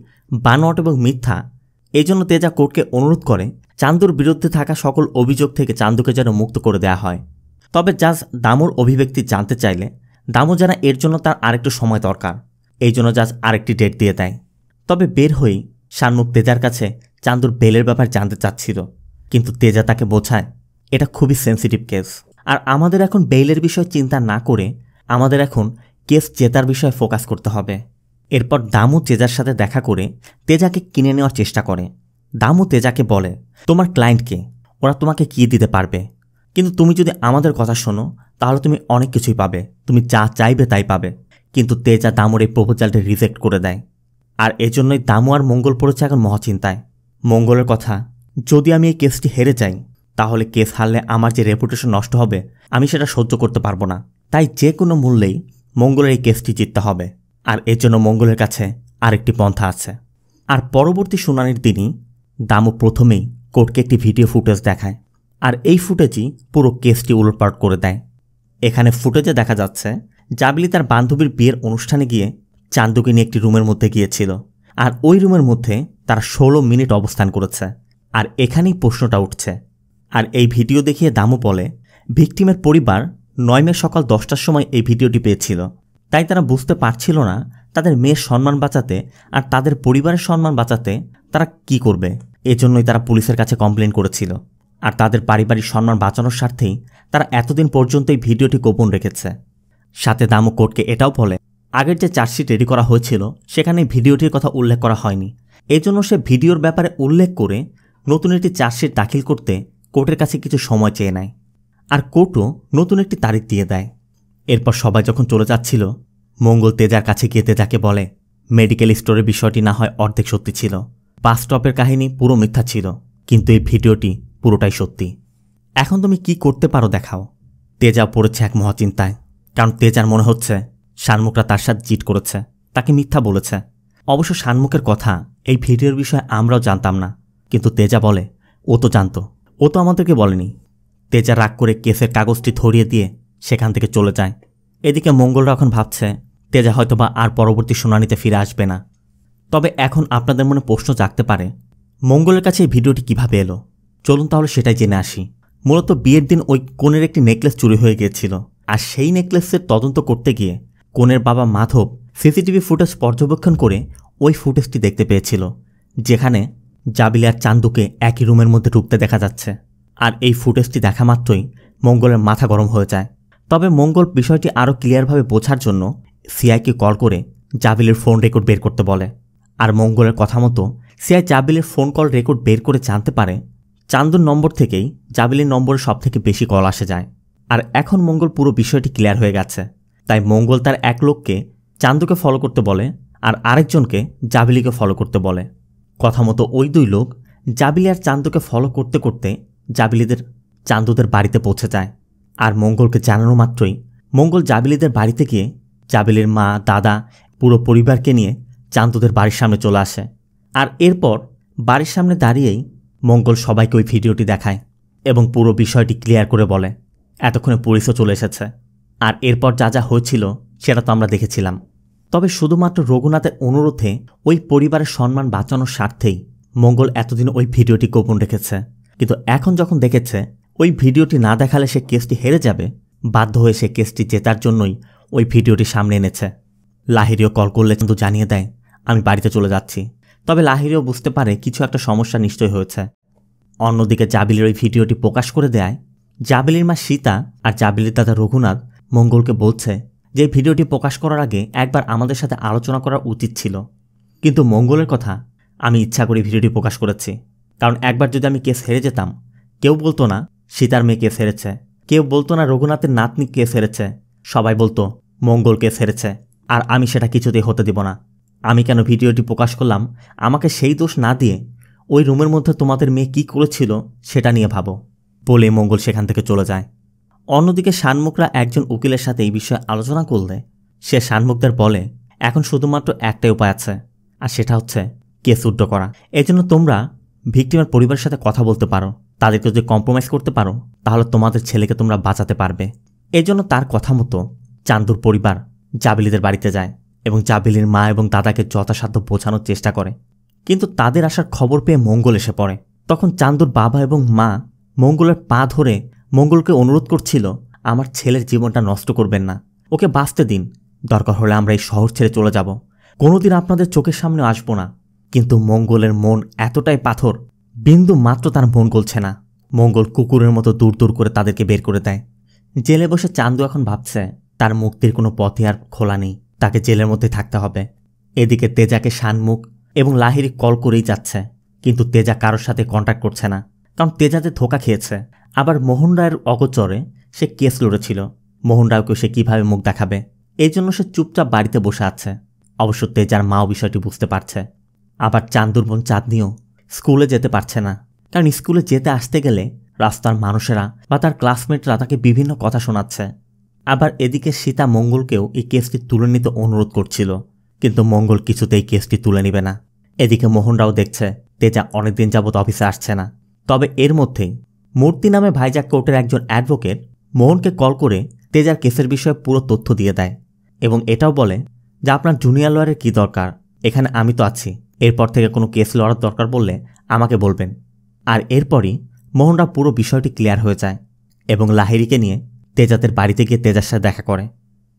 বানোয়াট এবং মিথ্যা, এই জন্য তেজা কোর্টকে অনুরোধ করে চান্দুর বিরুদ্ধে থাকা সকল অভিযোগ থেকে চান্দুকে যেন মুক্ত করে দেওয়া হয়। তবে জাজ দামুর অভিব্যক্তি জানতে চাইলে দামু জানা এর জন্য তার আরেকটু সময় দরকার, এই জন্য জাজ আরেকটি ডেট দিয়ে দেয়। তবে বের হয়েই শানমুখ তেজার কাছে চান্দুর বেলের ব্যাপার জানতে চাচ্ছিল, কিন্তু তেজা তাকে বোঝায় এটা খুবই সেন্সিটিভ কেস, আর আমাদের এখন বেইলের বিষয় চিন্তা না করে আমাদের এখন কেস জেতার বিষয়ে ফোকাস করতে হবে। এরপর দামু তেজার সাথে দেখা করে তেজাকে কিনে নেওয়ার চেষ্টা করে। দামু তেজাকে বলে তোমার ক্লায়েন্টকে, ওরা তোমাকে কি দিতে পারবে, কিন্তু তুমি যদি আমাদের কথা শোনো তাহলে তুমি অনেক কিছুই পাবে, তুমি যা চাইবে তাই পাবে। কিন্তু তেজা দামুর এই প্রপোজালটি রিজেক্ট করে দেয়। আর এজন্যই দামু আর মঙ্গল পড়েছে এখন মহাচিন্তায়। মঙ্গলের কথা, যদি আমি এই কেসটি হেরে যাই তাহলে কেস হারলে আমার যে রেপুটেশন নষ্ট হবে আমি সেটা সহ্য করতে পারবো না, তাই যে কোনো মূল্যেই মঙ্গলের এই কেসটি জিততে হবে। আর এর জন্য মঙ্গলের কাছে আরেকটি পন্থা আছে। আর পরবর্তী শুনানির দিনই দামু প্রথমেই কোর্টকে একটি ভিডিও ফুটেজ দেখায়, আর এই ফুটেজই পুরো কেসটি উলটপালট করে দেয়। এখানে ফুটেজে দেখা যাচ্ছে জাবিলি তার বান্ধবীর বিয়ের অনুষ্ঠানে গিয়ে চান্দুকে নিয়ে একটি রুমের মধ্যে গিয়েছিল, আর ওই রুমের মধ্যে তারা 16 মিনিট অবস্থান করেছে। আর এখানেই প্রশ্নটা উঠছে। আর এই ভিডিও দেখিয়ে দামু বলে ভিকটিমের পরিবার 9 মে সকাল 10টার সময় এই ভিডিওটি পেয়েছিল, তাই তারা বুঝতে পারছিল না তাদের মেয়ের সম্মান বাঁচাতে আর তাদের পরিবারের সম্মান বাঁচাতে তারা কি করবে। এজন্যই তারা পুলিশের কাছে কমপ্লেন করেছিল, আর তাদের পারিবারিক সম্মান বাঁচানোর স্বার্থেই তারা এতদিন পর্যন্ত এই ভিডিওটি গোপন রেখেছে। সাথে দামু কোর্টকে এটাও বলে আগের যে চার্জশিট রেডি করা হয়েছিল সেখানে ভিডিওটির কথা উল্লেখ করা হয়নি, এজন্য সে ভিডিওর ব্যাপারে উল্লেখ করে নতুন একটি চার্জশিট দাখিল করতে কোর্টের কাছে কিছু সময় চেয়ে নেয়। আর কোর্টও নতুন একটি তারিখ দিয়ে দেয়। এরপর সবাই যখন চলে যাচ্ছিল মঙ্গল তেজার কাছে গিয়ে তেজাকে বলে মেডিকেল স্টোরের বিষয়টি না হয় অর্ধেক সত্যি ছিল, বাস স্টপের কাহিনী পুরো মিথ্যা ছিল, কিন্তু এই ভিডিওটি পুরোটাই সত্যি। এখন তুমি কি করতে পারো দেখাও। তেজা পড়েছে এক মহাচিন্তায়, কারণ তেজার মনে হচ্ছে শানমুখরা তার সাথে চিট করেছে, তাকে মিথ্যা বলেছে। অবশ্য শানমুখের কথা এই ভিডিওর বিষয়ে আমরাও জানতাম না, কিন্তু তেজা বলে ও তো জানতো, ও তো আমাদেরকে বলেনি। তেজা রাগ করে কেসের কাগজটি ধরিয়ে দিয়ে সেখান থেকে চলে যায়। এদিকে মঙ্গলরা এখন ভাবছে তেজা হয়তোবা আর পরবর্তী শুনানিতে ফিরে আসবে না। তবে এখন আপনাদের মনে প্রশ্ন জাগতে পারে মঙ্গলের কাছে এই ভিডিওটি কিভাবে এলো। চলুন তাহলে সেটাই জেনে আসি। মূলত বিয়ের দিন ওই কনের একটি নেকলেস চুরি হয়ে গিয়েছিল, আর সেই নেকলেসের তদন্ত করতে গিয়ে কনের বাবা মাধব সিসিটিভি ফুটেজ পর্যবেক্ষণ করে ওই ফুটেজটি দেখতে পেয়েছিল, যেখানে জাবিলি আর চান্দুকে একই রুমের মধ্যে ঢুকতে দেখা যাচ্ছে। আর এই ফুটেজটি দেখা মাত্রই মঙ্গলের মাথা গরম হয়ে যায়। তবে মঙ্গল বিষয়টি আরও ক্লিয়ারভাবে বোঝার জন্য সিআইকে কল করে জাবিলের ফোন রেকর্ড বের করতে বলে। আর মঙ্গলের কথা মতো সিআই জাবিলের ফোন কল রেকর্ড বের করে জানতে পারে চান্দুর নম্বর থেকেই জাবিলের নম্বরে সবথেকে বেশি কল আসে যায়। আর এখন মঙ্গল পুরো বিষয়টি ক্লিয়ার হয়ে গেছে। তাই মঙ্গল তার এক লোককে চান্দুকে ফলো করতে বলে আর আরেকজনকে জাবিলিকে ফলো করতে বলে। কথা মতো ওই দুই লোক জাবিলি আর চান্দুকে ফলো করতে করতে জাবিলিদের চান্দুদের বাড়িতে পৌঁছে যায়। আর মঙ্গলকে জানানো মাত্রই মঙ্গল জাবিলিদের বাড়িতে গিয়ে জাবিলির মা, দাদা, পুরো পরিবারকে নিয়ে চান্দুদের বাড়ির সামনে চলে আসে। আর এরপর বাড়ির সামনে দাঁড়িয়েই মঙ্গল সবাইকে ওই ভিডিওটি দেখায় এবং পুরো বিষয়টি ক্লিয়ার করে বলে। এতক্ষণে পুলিশও চলে এসেছে। আর এরপর যা যা হয়েছিল সেটা তো আমরা দেখেছিলাম। তবে শুধুমাত্র রঘুনাথের অনুরোধে ওই পরিবারের সম্মান বাঁচানোর স্বার্থেই মঙ্গল এতদিন ওই ভিডিওটি গোপন রেখেছে। কিন্তু এখন যখন দেখেছে ওই ভিডিওটি না দেখালে সে কেসটি হেরে যাবে, বাধ্য হয়ে সে কেসটি জেতার জন্যই ওই ভিডিওটি সামনে এনেছে। লাহিরিও কল করলে কিন্তু জানিয়ে দেয় আমি বাড়িতে চলে যাচ্ছি। তবে লাহিরিও বুঝতে পারে কিছু একটা সমস্যা নিশ্চয় হয়েছে। অন্যদিকে জাবিলির ওই ভিডিওটি প্রকাশ করে দেয় জাবিলির মা সীতা আর জাবিলির দাদা রঘুনাথ মঙ্গলকে বলছে যে ভিডিওটি প্রকাশ করার আগে একবার আমাদের সাথে আলোচনা করা উচিত ছিল। কিন্তু মঙ্গলের কথা, আমি ইচ্ছা করে ভিডিওটি প্রকাশ করেছি, কারণ একবার যদি আমি কেস হেরে যেতাম কেউ বলতো না সীতার মেয়ে কেস হেরেছে, কেউ বলতো না রঘুনাথের নাতনি কেস হেরেছে, সবাই বলতো মঙ্গল কেস হেরেছে। আর আমি সেটা কিছুতেই হতে দিব না। আমি কেন ভিডিওটি প্রকাশ করলাম আমাকে সেই দোষ না দিয়ে ওই রুমের মধ্যে তোমাদের মেয়ে কী করেছিল সেটা নিয়ে ভাবো বলে মঙ্গল সেখান থেকে চলে যায়। অন্যদিকে শানমুখরা একজন উকিলের সাথে এই বিষয়ে আলোচনা করলে সে শানমুখদের বলে এখন শুধুমাত্র একটাই উপায় আছে, আর সেটা হচ্ছে কেস উইথড্র করা। এই জন্য তোমরা ভিকটিমের পরিবারের সাথে কথা বলতে পারো, তাদেরকে যদি কম্প্রোমাইজ করতে পারো তাহলে তোমাদের ছেলেকে তোমরা বাঁচাতে পারবে। এই জন্য তার কথা মতো চান্দুর পরিবার জাবিলিদের বাড়িতে যায় এবং জাবিলির মা এবং দাদাকে যথাসাধ্য বোঝানোর চেষ্টা করে। কিন্তু তাদের আসার খবর পেয়ে মঙ্গল এসে পড়ে। তখন চান্দুর বাবা এবং মা মঙ্গলের পা ধরে মঙ্গলকে অনুরোধ করছিল আমার ছেলের জীবনটা নষ্ট করবেন না, ওকে বাঁচতে দিন, দরকার হলে আমরা এই শহর ছেড়ে চলে যাব, কোনোদিন আপনাদের চোখের সামনে আসবো না। কিন্তু মঙ্গলের মন এতটাই পাথর, বিন্দু মাত্র তার মন গলছে না। মঙ্গল কুকুরের মতো দূর দূর করে তাদেরকে বের করে দেয়। জেলে বসে চান্দু এখন ভাবছে তার মুক্তির কোনো পথই আর খোলা নেই, তাকে জেলের মধ্যে থাকতে হবে। এদিকে তেজাকে শানমুখ এবং লাহিরি কল করেই যাচ্ছে, কিন্তু তেজা কারোর সাথে কন্ট্যাক্ট করছে না, কারণ তেজাতে ধোঁকা খেয়েছে। আবার মোহন রায়ের অগোচরে সে কেস লড়েছিল, মোহন রায়কে সে কীভাবে মুখ দেখাবে, এই জন্য সে চুপচাপ বাড়িতে বসে আছে। অবশ্য তেজার মাও বিষয়টি বুঝতে পারছে। আবার চান্দুর বোন চাঁদনিও স্কুলে যেতে পারছে না, কারণ স্কুলে যেতে আসতে গেলে রাস্তার মানুষেরা বা তার ক্লাসমেটরা তাকে বিভিন্ন কথা শোনাচ্ছে। আবার এদিকে সীতা মঙ্গলকেও এই কেসটি তুলে নিতে অনুরোধ করছিল, কিন্তু মঙ্গল কিছুতেই কেসটি তুলে নিবে না। এদিকে মোহনরাও দেখছে তেজা অনেকদিন যাবৎ অফিসে আসছে না। তবে এর মধ্যেই মূর্তি নামে ভাইজাগ কোর্টের একজন অ্যাডভোকেট মোহনকে কল করে তেজার কেসের বিষয়ে পুরো তথ্য দিয়ে দেয় এবং এটাও বলে যে আপনার জুনিয়র লয়ারের কী দরকার, এখানে আমি তো আছি, এরপর থেকে কোনো কেস লড়ার দরকার বললে আমাকে বলবেন। আর এরপরই মোহনরা পুরো বিষয়টি ক্লিয়ার হয়ে যায় এবং লাহিরিকে নিয়ে তেজাদের বাড়িতে গিয়ে তেজার সাথে দেখা করে।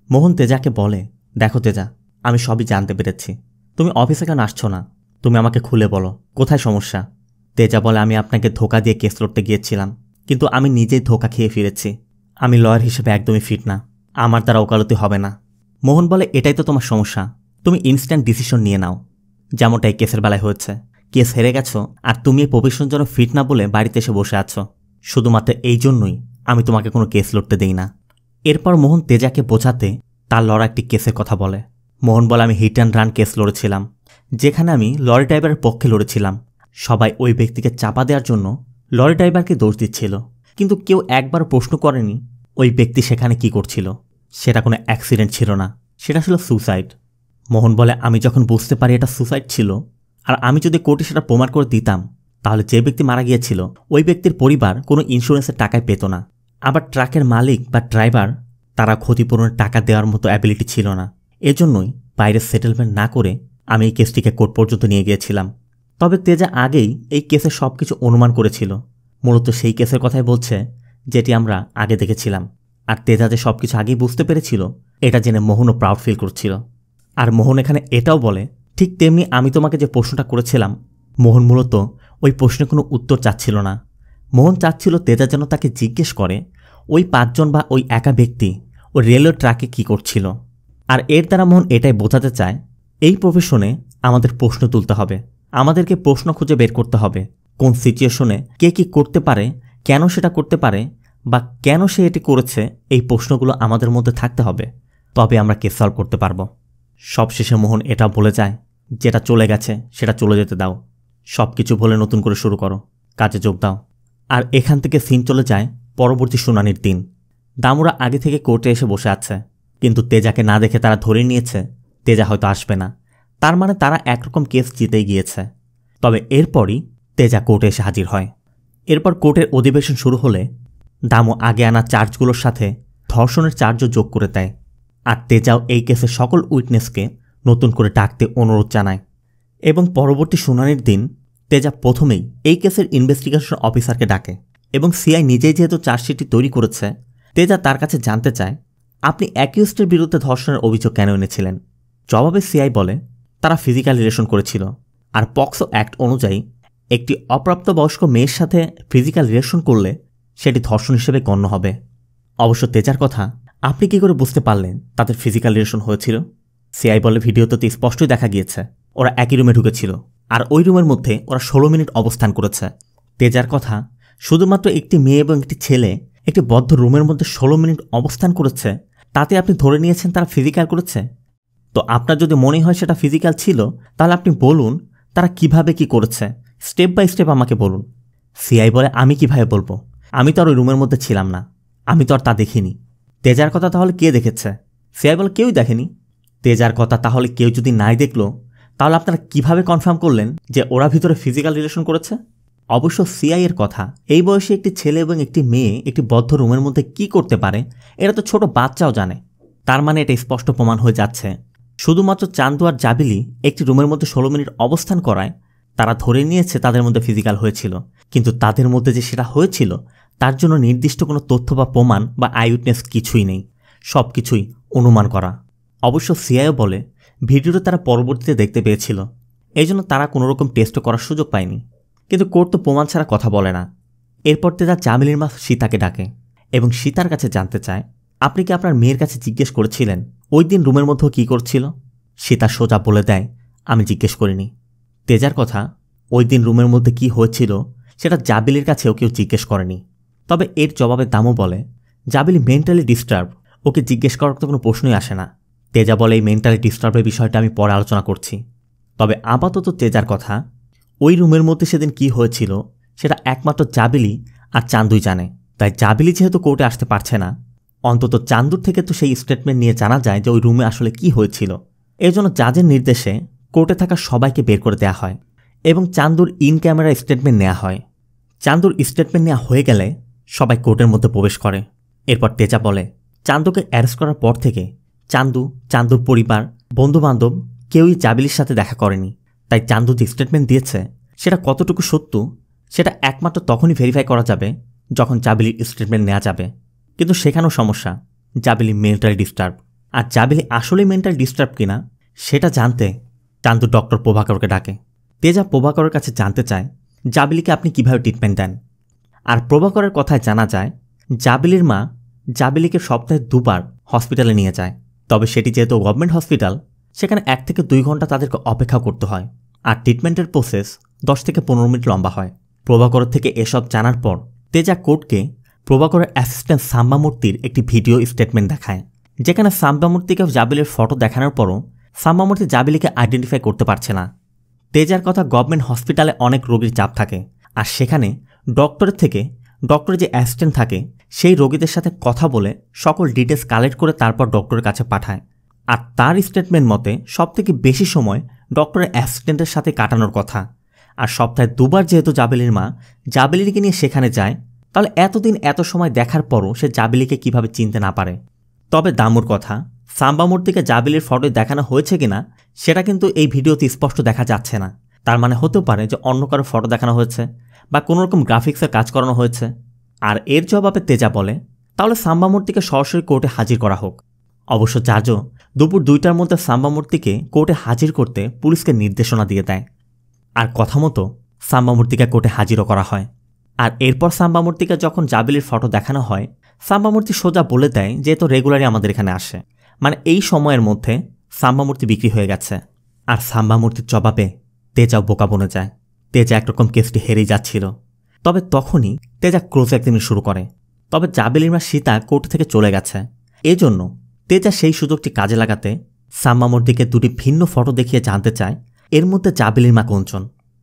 মোহন তেজাকে বলে দেখো তেজা, আমি সবই জানতে পেরেছি, তুমি অফিসে কেন আসছো না, তুমি আমাকে খুলে বলো কোথায় সমস্যা। তেজা বলে আমি আপনাকে ধোঁকা দিয়ে কেস লড়তে গিয়েছিলাম, কিন্তু আমি নিজেই ধোঁকা খেয়ে ফিরেছি, আমি লয়ার হিসেবে একদমই ফিট না, আমার দ্বারা ওকালতি হবে না। মোহন বলে এটাই তো তোমার সমস্যা, তুমি ইনস্ট্যান্ট ডিসিশন নিয়ে নাও, যেমনটাই কেসের বেলায় হয়েছে। কেস হেরে গেছো আর তুমি এই প্রফেশনের জন্য ফিট না বলে বাড়িতে এসে বসে আছো, শুধুমাত্র এই জন্যই আমি তোমাকে কোনো কেস লড়তে দেই না। এরপর মোহন তেজাকে বোঝাতে তার লড়া একটি কেসের কথা বলে। মোহন বলে আমি হিট অ্যান্ড রান কেস লড়েছিলাম, যেখানে আমি লরি ড্রাইভারের পক্ষে লড়েছিলাম। সবাই ওই ব্যক্তিকে চাপা দেওয়ার জন্য লরি ড্রাইভারকে দোষ দিচ্ছিল, কিন্তু কেউ একবার প্রশ্ন করেনি ওই ব্যক্তি সেখানে কি করছিল। সেটা কোনো অ্যাক্সিডেন্ট ছিল না, সেটা ছিল সুসাইড। মোহন বলে আমি যখন বুঝতে পারি এটা সুসাইড ছিল, আর আমি যদি কোর্টে সেটা প্রমাণ করে দিতাম, তাহলে যে ব্যক্তি মারা গিয়েছিল ওই ব্যক্তির পরিবার কোনো ইন্স্যুরেন্সের টাকায় পেত না। আবার ট্রাকের মালিক বা ড্রাইভার তারা ক্ষতিপূরণের টাকা দেওয়ার মতো অ্যাবিলিটি ছিল না। এজন্যই বাইরে সেটেলমেন্ট না করে আমি এই কেসটিকে কোর্ট পর্যন্ত নিয়ে গিয়েছিলাম। তবে তেজা আগেই এই কেসে সব কিছু অনুমান করেছিল, মূলত সেই কেসের কথাই বলছে যেটি আমরা আগে দেখেছিলাম। আর তেজা যে সব কিছু আগেই বুঝতে পেরেছিল এটা জেনে মোহনও প্রাউড ফিল করছিল। আর মোহন এখানে এটাও বলে ঠিক তেমনি আমি তোমাকে যে প্রশ্নটা করেছিলাম, মোহন মূলত ওই প্রশ্নে কোনো উত্তর চাচ্ছিল না। মোহন চাচ্ছিল তেজা যেন তাকে জিজ্ঞেস করে ওই 5 জন বা ওই একা ব্যক্তি ওই রেলওয়ে ট্র্যাকে কী করছিল। আর এর দ্বারা মোহন এটাই বোঝাতে চায় এই প্রফেশনে আমাদের প্রশ্ন তুলতে হবে, আমাদেরকে প্রশ্ন খুঁজে বের করতে হবে কোন সিচুয়েশনে কে কী করতে পারে, কেন সেটা করতে পারে, বা কেন সে এটি করেছে এই প্রশ্নগুলো আমাদের মধ্যে থাকতে হবে, তবে আমরা কেস সলভ করতে পারবো। সবশেষে মোহন এটা বলে যায়, যেটা চলে গেছে সেটা চলে যেতে দাও, সব কিছু ভুলে নতুন করে শুরু করো, কাজে যোগ দাও। আর এখান থেকে সিন চলে যায় পরবর্তী শুনানির দিন। দামুরা আগে থেকে কোর্টে এসে বসে আছে, কিন্তু তেজাকে না দেখে তারা ধরে নিয়েছে তেজা হয়তো আসবে না। তার মানে তারা একরকম কেস জিতেই গিয়েছে। তবে এরপরই তেজা কোর্টে এসে হাজির হয়। এরপর কোর্টের অধিবেশন শুরু হলে দামু আগে আনা চার্জগুলোর সাথে ধর্ষণের চার্জও যোগ করে দেয়। আর তেজাও এই কেসের সকল উইটনেসকে নতুন করে ডাকতে অনুরোধ জানায়। এবং পরবর্তী শুনানির দিন তেজা প্রথমেই এই কেসের ইনভেস্টিগেশন অফিসারকে ডাকে এবং সিআই নিজেই যেহেতু চার্জশিটটি তৈরি করেছে, তেজা তার কাছে জানতে চায়, আপনি অ্যাকিউজডের বিরুদ্ধে ধর্ষণের অভিযোগ কেন এনেছিলেন? জবাবে সিআই বলে, তারা ফিজিক্যাল রিলেশন করেছিল, আর পক্সো অ্যাক্ট অনুযায়ী একটি অপ্রাপ্তবয়স্ক মেয়ের সাথে ফিজিক্যাল রিলেশন করলে সেটি ধর্ষণ হিসেবে গণ্য হবে। অবশ্য তেজার কথা, আপনি কি করে বুঝতে পারলেন তাদের ফিজিক্যাল রিলেশন হয়েছিল? সিআই বলে, ভিডিওতে স্পষ্টই দেখা গিয়েছে ওরা একই রুমে ঢুকেছিল, আর ওই রুমের মধ্যে ওরা 16 মিনিট অবস্থান করেছে। তেজার কথা, শুধুমাত্র একটি মেয়ে এবং একটি ছেলে একটি বদ্ধ রুমের মধ্যে 16 মিনিট অবস্থান করেছে, তাতে আপনি ধরে নিয়েছেন তারা ফিজিক্যাল করেছে? তো আপনার যদি মনে হয় সেটা ফিজিক্যাল ছিল, তাহলে আপনি বলুন তারা কিভাবে কি করেছে, স্টেপ বাই স্টেপ আমাকে বলুন। সিআই বলে, আমি কিভাবে বলবো? আমি তো আর ওই রুমের মধ্যে ছিলাম না, আমি তো আর তা দেখিনি। তেজার কথা, তাহলে কে দেখেছে? সিআই বলে, কেউই দেখেনি। তেজার কথা, তাহলে কেউ যদি নাই দেখলো, তাহলে আপনারা কিভাবে কনফার্ম করলেন যে ওরা ভিতরে ফিজিক্যাল রিলেশন করেছে? অবশ্য সিআই এর কথা, এই বয়সে একটি ছেলে এবং একটি মেয়ে একটি বদ্ধ রুমের মধ্যে কি করতে পারে এটা তো ছোট বাচ্চাও জানে। তার মানে এটা স্পষ্ট প্রমাণ হয়ে যাচ্ছে শুধুমাত্র চান্দু আর জাবিলি একটি রুমের মধ্যে 16 মিনিট অবস্থান করায় তারা ধরে নিয়েছে তাদের মধ্যে ফিজিক্যাল হয়েছিল, কিন্তু তাদের মধ্যে যে সেটা হয়েছিল তার জন্য নির্দিষ্ট কোনো তথ্য বা প্রমাণ বা আইউইটনেস কিছুই নেই, সব কিছুই অনুমান করা। অবশ্য সিআইও বলে, ভিডিওটা তারা পরবর্তীতে দেখতে পেয়েছিল, এই জন্য তারা কোনোরকম টেস্টও করার সুযোগ পায়নি। কিন্তু কোর্ট তো প্রমাণ ছাড়া কথা বলে না। এরপর তেজা জামিলির মা সীতাকে ডাকে এবং সীতার কাছে জানতে চায়, আপনি কি আপনার মেয়ের কাছে জিজ্ঞেস করেছিলেন ওই দিন রুমের মধ্যেও কী করছিল? সীতা সোজা বলে দেয়, আমি জিজ্ঞেস করিনি। তেজার কথা, ওই দিন রুমের মধ্যে কি হয়েছিল সেটা জাবিলির কাছেও কেউ জিজ্ঞেস করেনি। তবে এর জবাবে দামও বলে, জাবিলি মেন্টালি ডিস্টার্ব, ওকে জিজ্ঞেস করার তো কোনো প্রশ্নই আসে না। তেজা বলে, এই মেন্টালি ডিস্টার্বের বিষয়টা আমি পরে আলোচনা করছি। তবে আপাতত তেজার কথা, ওই রুমের মধ্যে সেদিন কি হয়েছিল সেটা একমাত্র জাবিলি আর চান্দুই জানে। তাই জাবিলি যেহেতু কোর্টে আসতে পারছে না, অন্তত চান্দুর থেকে তো সেই স্টেটমেন্ট নিয়ে জানা যায় যে ওই রুমে আসলে কি হয়েছিল। এর জন্য জাজের নির্দেশে কোর্টে থাকা সবাইকে বের করে দেওয়া হয় এবং চান্দুর ইন ক্যামেরা স্টেটমেন্ট নেওয়া হয়। চান্দুর স্টেটমেন্ট নেওয়া হয়ে গেলে সবাই কোর্টের মধ্যে প্রবেশ করে। এরপর তেজা বলে, চান্দুকে অ্যারেস্ট করার পর থেকে চান্দু, চান্দুর পরিবার, বন্ধুবান্ধব কেউই জাবিলির সাথে দেখা করেনি। তাই চান্দু যে স্টেটমেন্ট দিয়েছে সেটা কতটুকু সত্য সেটা একমাত্র তখনই ভেরিফাই করা যাবে যখন জাবিলির স্টেটমেন্ট নেওয়া যাবে। কিন্তু সেখানেও সমস্যা, জাবিলি মেন্টালি ডিস্টার্ব। আর জাবিলি আসলেই মেন্টাল ডিস্টার্ব কিনা সেটা জানতে চান্দু ডক্টর প্রভাকরকে ডাকে। তেজা প্রভাকরের কাছে জানতে চায়, জাবিলিকে আপনি কিভাবে ট্রিটমেন্ট দেন? আর প্রভাকরের কথায় জানা যায় জাবিলির মা জাবিলিকে সপ্তাহে 2 বার হসপিটালে নিয়ে যায়। তবে সেটি যেহেতু গভর্নমেন্ট হসপিটাল, সেখানে 1 থেকে 2 ঘন্টা তাদেরকে অপেক্ষা করতে হয়, আর ট্রিটমেন্টের প্রসেস 10 থেকে 15 মিনিট লম্বা হয়। প্রভাকরের থেকে এসব জানার পর তেজা কোর্টকে প্রভাকরের অ্যাসিস্ট্যান্ট সাম্বামূর্তির একটি ভিডিও স্টেটমেন্ট দেখায়, যেখানে সাম্বামূর্তিকে জাবিলির ফটো দেখানোর পরও সাম্বামূর্তি জাবিলিকে আইডেন্টিফাই করতে পারছে না। তেজার কথা, গভর্নমেন্ট হসপিটালে অনেক রোগীর চাপ থাকে, আর সেখানে ডক্টরের থেকে ডক্টরের যে অ্যাসিস্ট্যান্ট থাকে সেই রোগীদের সাথে কথা বলে সকল ডিটেলস কালেক্ট করে তারপর ডক্টরের কাছে পাঠায়। আর তার স্টেটমেন্ট মতে সবথেকে বেশি সময় ডক্টরের অ্যাসিস্ট্যান্টের সাথে কাটানোর কথা। আর সপ্তাহে 2 বার যেহেতু জাবিলির মা জাবিলিকে নিয়ে সেখানে যায়, তাহলে এতদিন এত সময় দেখার পরও সে জাবিলিকে কিভাবে চিনতে না পারে। তবে দামুর কথা, সাম্বামূর্তিকে জাবিলির ফটো দেখানো হয়েছে কিনা সেটা কিন্তু এই ভিডিওতে স্পষ্ট দেখা যাচ্ছে না। তার মানে হতেও পারে যে অন্য কারো ফটো দেখানো হয়েছে বা কোনোরকম গ্রাফিক্সের কাজ করানো হয়েছে। আর এর জবাবে তেজা বলে, তাহলে সাম্বামূর্তিকে সরাসরি কোর্টে হাজির করা হোক। অবশ্য জাজও দুপুর 2টার মধ্যে সাম্বামূর্তিকে কোর্টে হাজির করতে পুলিশকে নির্দেশনা দিয়ে দেয়। আর কথা মতো সাম্বামূর্তিকে কোর্টে হাজিরও করা হয়। আর এরপর সাম্বামূর্তিকে যখন জাবিলির ফটো দেখানো হয়, সাম্বামূর্তি সোজা বলে দেয় যে তো রেগুলারই আমাদের এখানে আসে, মানে এই সময়ের মধ্যে সাম্বামূর্তি বিক্রি হয়ে গেছে। আর সাম্বামূর্তির জবাবে তেজাও বোকা বনে যায়। তেজা একরকম কেসটি হেরেই যাচ্ছিল। তবে তখনই তেজা ক্রোজ একদিন শুরু করে তবে জাবেলির মা সীতা কোর্ট থেকে চলে গেছে। এজন্য তেজা সেই সুযোগটি কাজে লাগাতে সাম্বা মূর্তিকে দুটি ভিন্ন ফটো দেখিয়ে জানতে চায় এর মধ্যে জাবেলির মা কোনজন।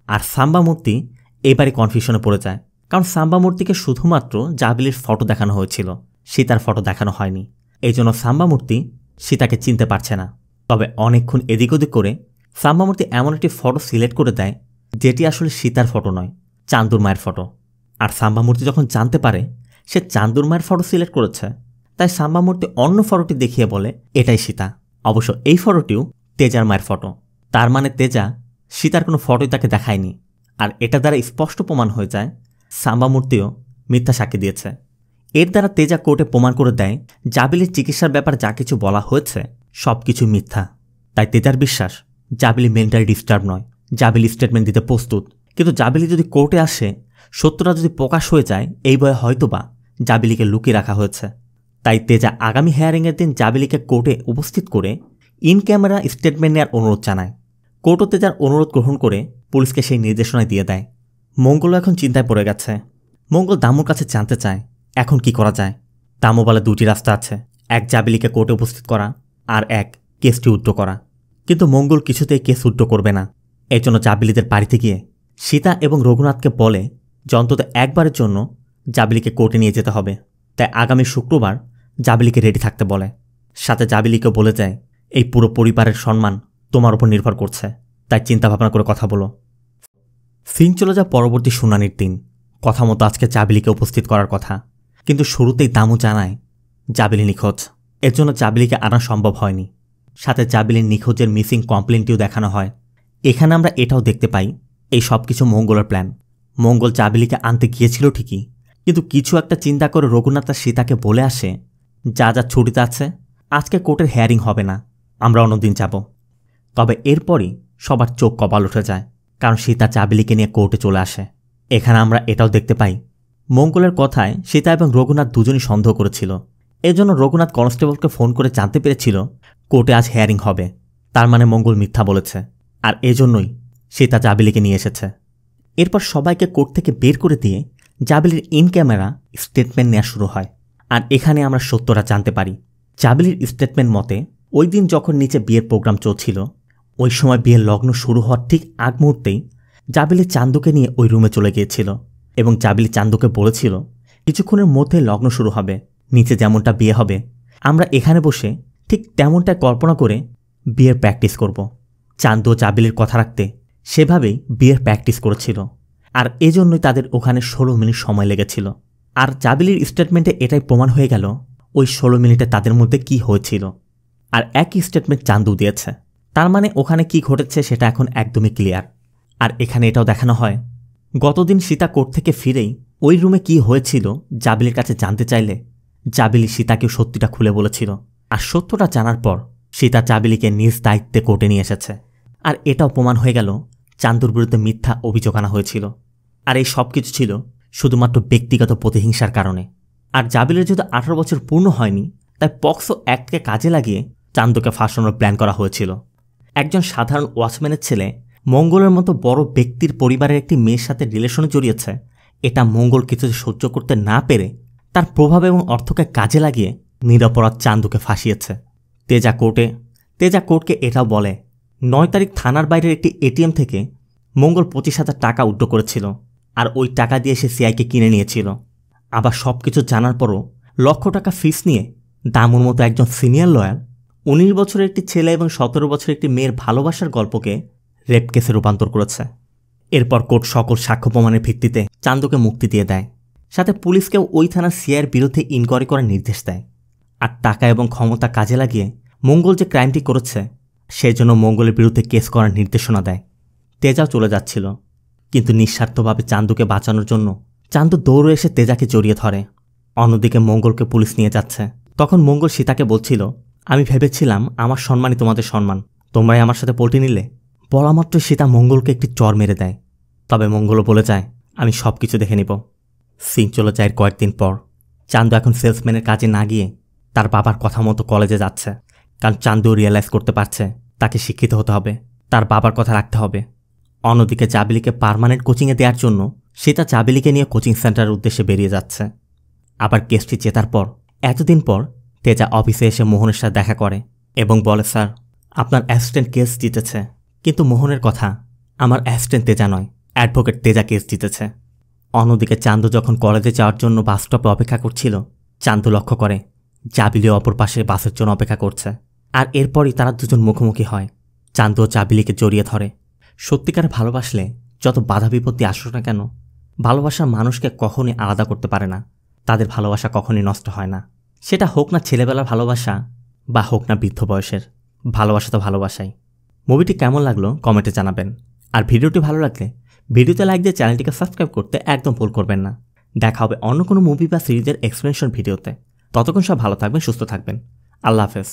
আর সাম্বা মূর্তি এবারে কনফিউশনে পড়ে যায়, কারণ সাম্বা মূর্তিকে শুধুমাত্র জাবেলির ফটো দেখানো হয়েছিল, সীতার ফটো দেখানো হয়নি। এই জন্য সাম্বা মূর্তি সীতাকে চিনতে পারছে না। তবে অনেকক্ষণ এদিক ওদিক করে সাম্বা মূর্তি এমন একটি ফটো সিলেক্ট করে দেয় যেটি আসলে সীতার ফটো নয়, চান্দুর মায়ের ফটো। আর সাম্বা মূর্তি যখন জানতে পারে সে চান্দুর মায়ের ফটো সিলেক্ট করেছে, তাই সাম্বা মূর্তি অন্য ফটোটি দেখিয়ে বলে এটাই সীতা। অবশ্য এই ফটোটিও তেজার মায়ের ফটো। তার মানে তেজা সীতার কোনো ফটোই তাকে দেখায়নি। আর এটা দ্বারা স্পষ্ট প্রমাণ হয়ে যায় সাম্বা মূর্তিও মিথ্যা সাক্ষী দিয়েছে। এর দ্বারা তেজা কোর্টে প্রমাণ করে দেয় জাবেলির চিকিৎসার ব্যাপারে যা কিছু বলা হয়েছে সব কিছু মিথ্যা। তাই তেজার বিশ্বাস জাবেলি মেন্টালি ডিস্টার্ব নয়, জাবেলি স্টেটমেন্ট দিতে প্রস্তুত। কিন্তু জাবেলি যদি কোর্টে আসে, সত্যটা যদি প্রকাশ হয়ে যায়, এই ভয়ে হয়তোবা জাবেলিকে লুকিয়ে রাখা হয়েছে। তাই তেজা আগামী হেয়ারিংয়ের দিন জাবেলিকে কোর্টে উপস্থিত করে ইন ক্যামেরা স্টেটমেন্ট নেওয়ার অনুরোধ জানায়। কোর্টও তেজার অনুরোধ গ্রহণ করে পুলিশকে সেই নির্দেশনা দিয়ে দেয়। মঙ্গলও এখন চিন্তায় পড়ে গেছে। মঙ্গল দামুর কাছে জানতে চায় এখন কি করা যায়। দামু বলে দুটি রাস্তা আছে, এক জাবেলিকে কোর্টে উপস্থিত করা, আর এক কেসটি উইথড্র করা। কিন্তু মঙ্গল কিছুতেই কেস উইথড্র করবে না। এর জন্য জাবেলিদের বাড়িতে গিয়ে সীতা এবং রঘুনাথকে বলে যে অন্তত একবারের জন্য জাবেলিকে কোর্টে নিয়ে যেতে হবে। তাই আগামী শুক্রবার জাবেলিকে রেডি থাকতে বলে। সাথে জাবেলিকেও বলে যায় এই পুরো পরিবারের সম্মান তোমার উপর নির্ভর করছে, তাই চিন্তাভাবনা করে কথা বলো। সিন চলে যায় পরবর্তী শুনানির দিন। কথা মতো আজকে জাবেলিকে উপস্থিত করার কথা, কিন্তু শুরুতেই দামু জানায় জাবেলি নিখোঁজ। এর জন্য জাবেলিকে আনা সম্ভব হয়নি। সাথে জাবেলির নিখোঁজের মিসিং কমপ্লেনটিও দেখানো হয়। এখানে আমরা এটাও দেখতে পাই এই সব কিছু মঙ্গলের প্ল্যান। মঙ্গল জাবেলিকে আনতে গিয়েছিল ঠিকই, কিন্তু কিছু একটা চিন্তা করে রঘুনাথ আর সীতাকে বলে আসে যা যা ছুটিতে আছে আজকে কোর্টের হেয়ারিং হবে না, আমরা অন্যদিন যাব। তবে এরপরই সবার চোখ কপাল উঠে যায়, কারণ সীতা জাবেলিকে নিয়ে কোর্টে চলে আসে। এখানে আমরা এটাও দেখতে পাই মঙ্গলের কথায় সীতা এবং রঘুনাথ দুজনই সন্দেহ করেছিল। এজন্য রঘুনাথ কনস্টেবলকে ফোন করে জানতে পেরেছিল কোর্টে আজ হেয়ারিং হবে। তার মানে মঙ্গল মিথ্যা বলেছে, আর এজন্যই সীতা জাবেলিকে নিয়ে এসেছে। এরপর সবাইকে কোর্ট থেকে বের করে দিয়ে জাবেলির ইন ক্যামেরা স্টেটমেন্ট নেওয়া শুরু হয়। আর এখানে আমরা সত্যটা জানতে পারি। জাবেলির স্টেটমেন্ট মতে ওই দিন যখন নিচে বিয়ের প্রোগ্রাম চলছিল, ওই সময় বিয়ের লগ্ন শুরু হওয়ার ঠিক আগ মুহূর্তেই জাবেলি চান্দুকে নিয়ে ওই রুমে চলে গিয়েছিল এবং জাবেলি চান্দুকে বলেছিল কিছুক্ষণের মধ্যে লগ্ন শুরু হবে, নিচে যেমনটা বিয়ে হবে আমরা এখানে বসে ঠিক তেমনটা কল্পনা করে বিয়ের প্র্যাকটিস করব। চান্দু ও জাবেলির কথা রাখতে সেভাবেই বিয়ের প্র্যাকটিস করেছিল, আর এজন্যই তাদের ওখানে 16 মিনিট সময় লেগেছিল। আর জাবেলির স্টেটমেন্টে এটাই প্রমাণ হয়ে গেল ওই 16 মিনিটে তাদের মধ্যে কি হয়েছিল। আর একই স্টেটমেন্ট চান্দু দিয়েছে, তার মানে ওখানে কি ঘটেছে সেটা এখন একদমই ক্লিয়ার। আর এখানে এটাও দেখানো হয় গতদিন সীতা কোর্ট থেকে ফিরেই ওই রুমে কি হয়েছিল জাবেলির কাছে জানতে চাইলে জাবেলি সীতাকেও সত্যিটা খুলে বলেছিল। আর সত্যটা জানার পর সীতা জাবেলিকে নিজ দায়িত্বে কোর্টে নিয়ে এসেছে। আর এটাও প্রমাণ হয়ে গেল চান্দুর বিরুদ্ধে মিথ্যা অভিযোগ আনা হয়েছিল। আর এই সব কিছু ছিল শুধুমাত্র ব্যক্তিগত প্রতিহিংসার কারণে। আর জাবেলির যেহেতু 18 বছর পূর্ণ হয়নি, তাই পক্সো অ্যাক্টকে কাজে লাগিয়ে চান্দুকে ফাঁসানোর প্ল্যান করা হয়েছিল। একজন সাধারণ ওয়াচম্যানের ছেলে মঙ্গলের মতো বড় ব্যক্তির পরিবারের একটি মেয়ের সাথে রিলেশনে জড়িয়েছে, এটা মঙ্গল কিছুতে সহ্য করতে না পেরে তার প্রভাব এবং অর্থকে কাজে লাগিয়ে নিরপরাধ চান্দুকে ফাঁসিয়েছে। তেজা কোর্টকে এটাও বলে 9 তারিখ থানার বাইরের একটি এটিএম থেকে মঙ্গল 25,000 টাকা উইথড্র করেছিল, আর ওই টাকা দিয়ে সে সিআইকে কিনে নিয়েছিল। আবার সব কিছু জানার পরও লক্ষ টাকা ফিস নিয়ে দামুর মতো একজন সিনিয়র লয়ার 19 বছরের একটি ছেলে এবং 17 বছরের একটি মেয়ের ভালোবাসার গল্পকে রেপ কেসে রূপান্তর করেছে। এরপর কোর্ট সকল সাক্ষ্য প্রমাণের ভিত্তিতে চান্দুকে মুক্তি দিয়ে দেয়। সাথে পুলিশকেও ওই থানার সিআইয়ের বিরুদ্ধে ইনকোয়ারি করার নির্দেশ দেয়। আর টাকা এবং ক্ষমতা কাজে লাগিয়ে মঙ্গল যে ক্রাইমটি করেছে সেজন্য মঙ্গলের বিরুদ্ধে কেস করার নির্দেশনা দেয়। তেজাও চলে যাচ্ছিল, কিন্তু নিঃস্বার্থভাবে চান্দুকে বাঁচানোর জন্য চান্দু দৌড়ে এসে তেজাকে জড়িয়ে ধরে। অন্যদিকে মঙ্গলকে পুলিশ নিয়ে যাচ্ছে। তখন মঙ্গল সীতাকে বলছিল আমি ভেবেছিলাম আমার সম্মানই তোমাদের সম্মান, তোমরাই আমার সাথে পল্টি নিলে। বলা মাত্র সীতা মঙ্গলকে একটি চর মেরে দেয়। তবে মঙ্গলও বলে যায় আমি সব কিছু দেখে নিব। সিং চলে যায় কয়েকদিন পর। চান্দু এখন সেলসম্যানের কাজে না গিয়ে তার বাবার কথা মতো কলেজে যাচ্ছে, কারণ চান্দু রিয়েলাইজ করতে পারছে তাকে শিক্ষিত হতে হবে, তার বাবার কথা রাখতে হবে। অন্যদিকে জাবেলিকে পার্মানেন্ট কোচিংয়ে দেওয়ার জন্য সীতা জাবেলিকে নিয়ে কোচিং সেন্টারের উদ্দেশ্যে বেরিয়ে যাচ্ছে। আবার কেসটি জেতার পর এতদিন পর তেজা অফিসে এসে মোহনের সাথে দেখা করে এবং বলে, স্যার আপনার অ্যাসিস্ট্যান্ট কেস জিতেছে। কিন্তু মোহনের কথা, আমার অ্যাসিস্ট্যান্ট তেজা নয়, অ্যাডভোকেট তেজা কেস জিতেছে। অন্যদিকে চান্দু যখন কলেজে যাওয়ার জন্য বাস স্টপে অপেক্ষা করছিল, চান্দু লক্ষ্য করে চাবিলি অপর পাশে বাসের জন্য অপেক্ষা করছে। আর এরপরই তারা দুজন মুখোমুখি হয়। চান্দু ও চাবিলিকে জড়িয়ে ধরে। সত্যিকার ভালোবাসলে যত বাধা বিপত্তি আসুক না কেন, ভালোবাসার মানুষকে কখনই আলাদা করতে পারে না। তাদের ভালোবাসা কখনই নষ্ট হয় না। সেটা হোক না ছেলেবেলার ভালোবাসা বা হোক না বৃদ্ধ বয়সের ভালোবাসা, তো ভালোবাসাই। মুভিটি কেমন লাগলো কমেন্টে জানাবেন। আর ভিডিওটি ভালো লাগলে ভিডিওতে লাইক দিয়ে চ্যানেলটিকে সাবস্ক্রাইব করতে একদম ভুল করবেন না। দেখা হবে অন্য কোনো মুভি বা সিরিজের এক্সপ্লেনেশন ভিডিওতে। ততক্ষণ সব ভালো থাকবেন, সুস্থ থাকবেন। আল্লাহ হাফেজ।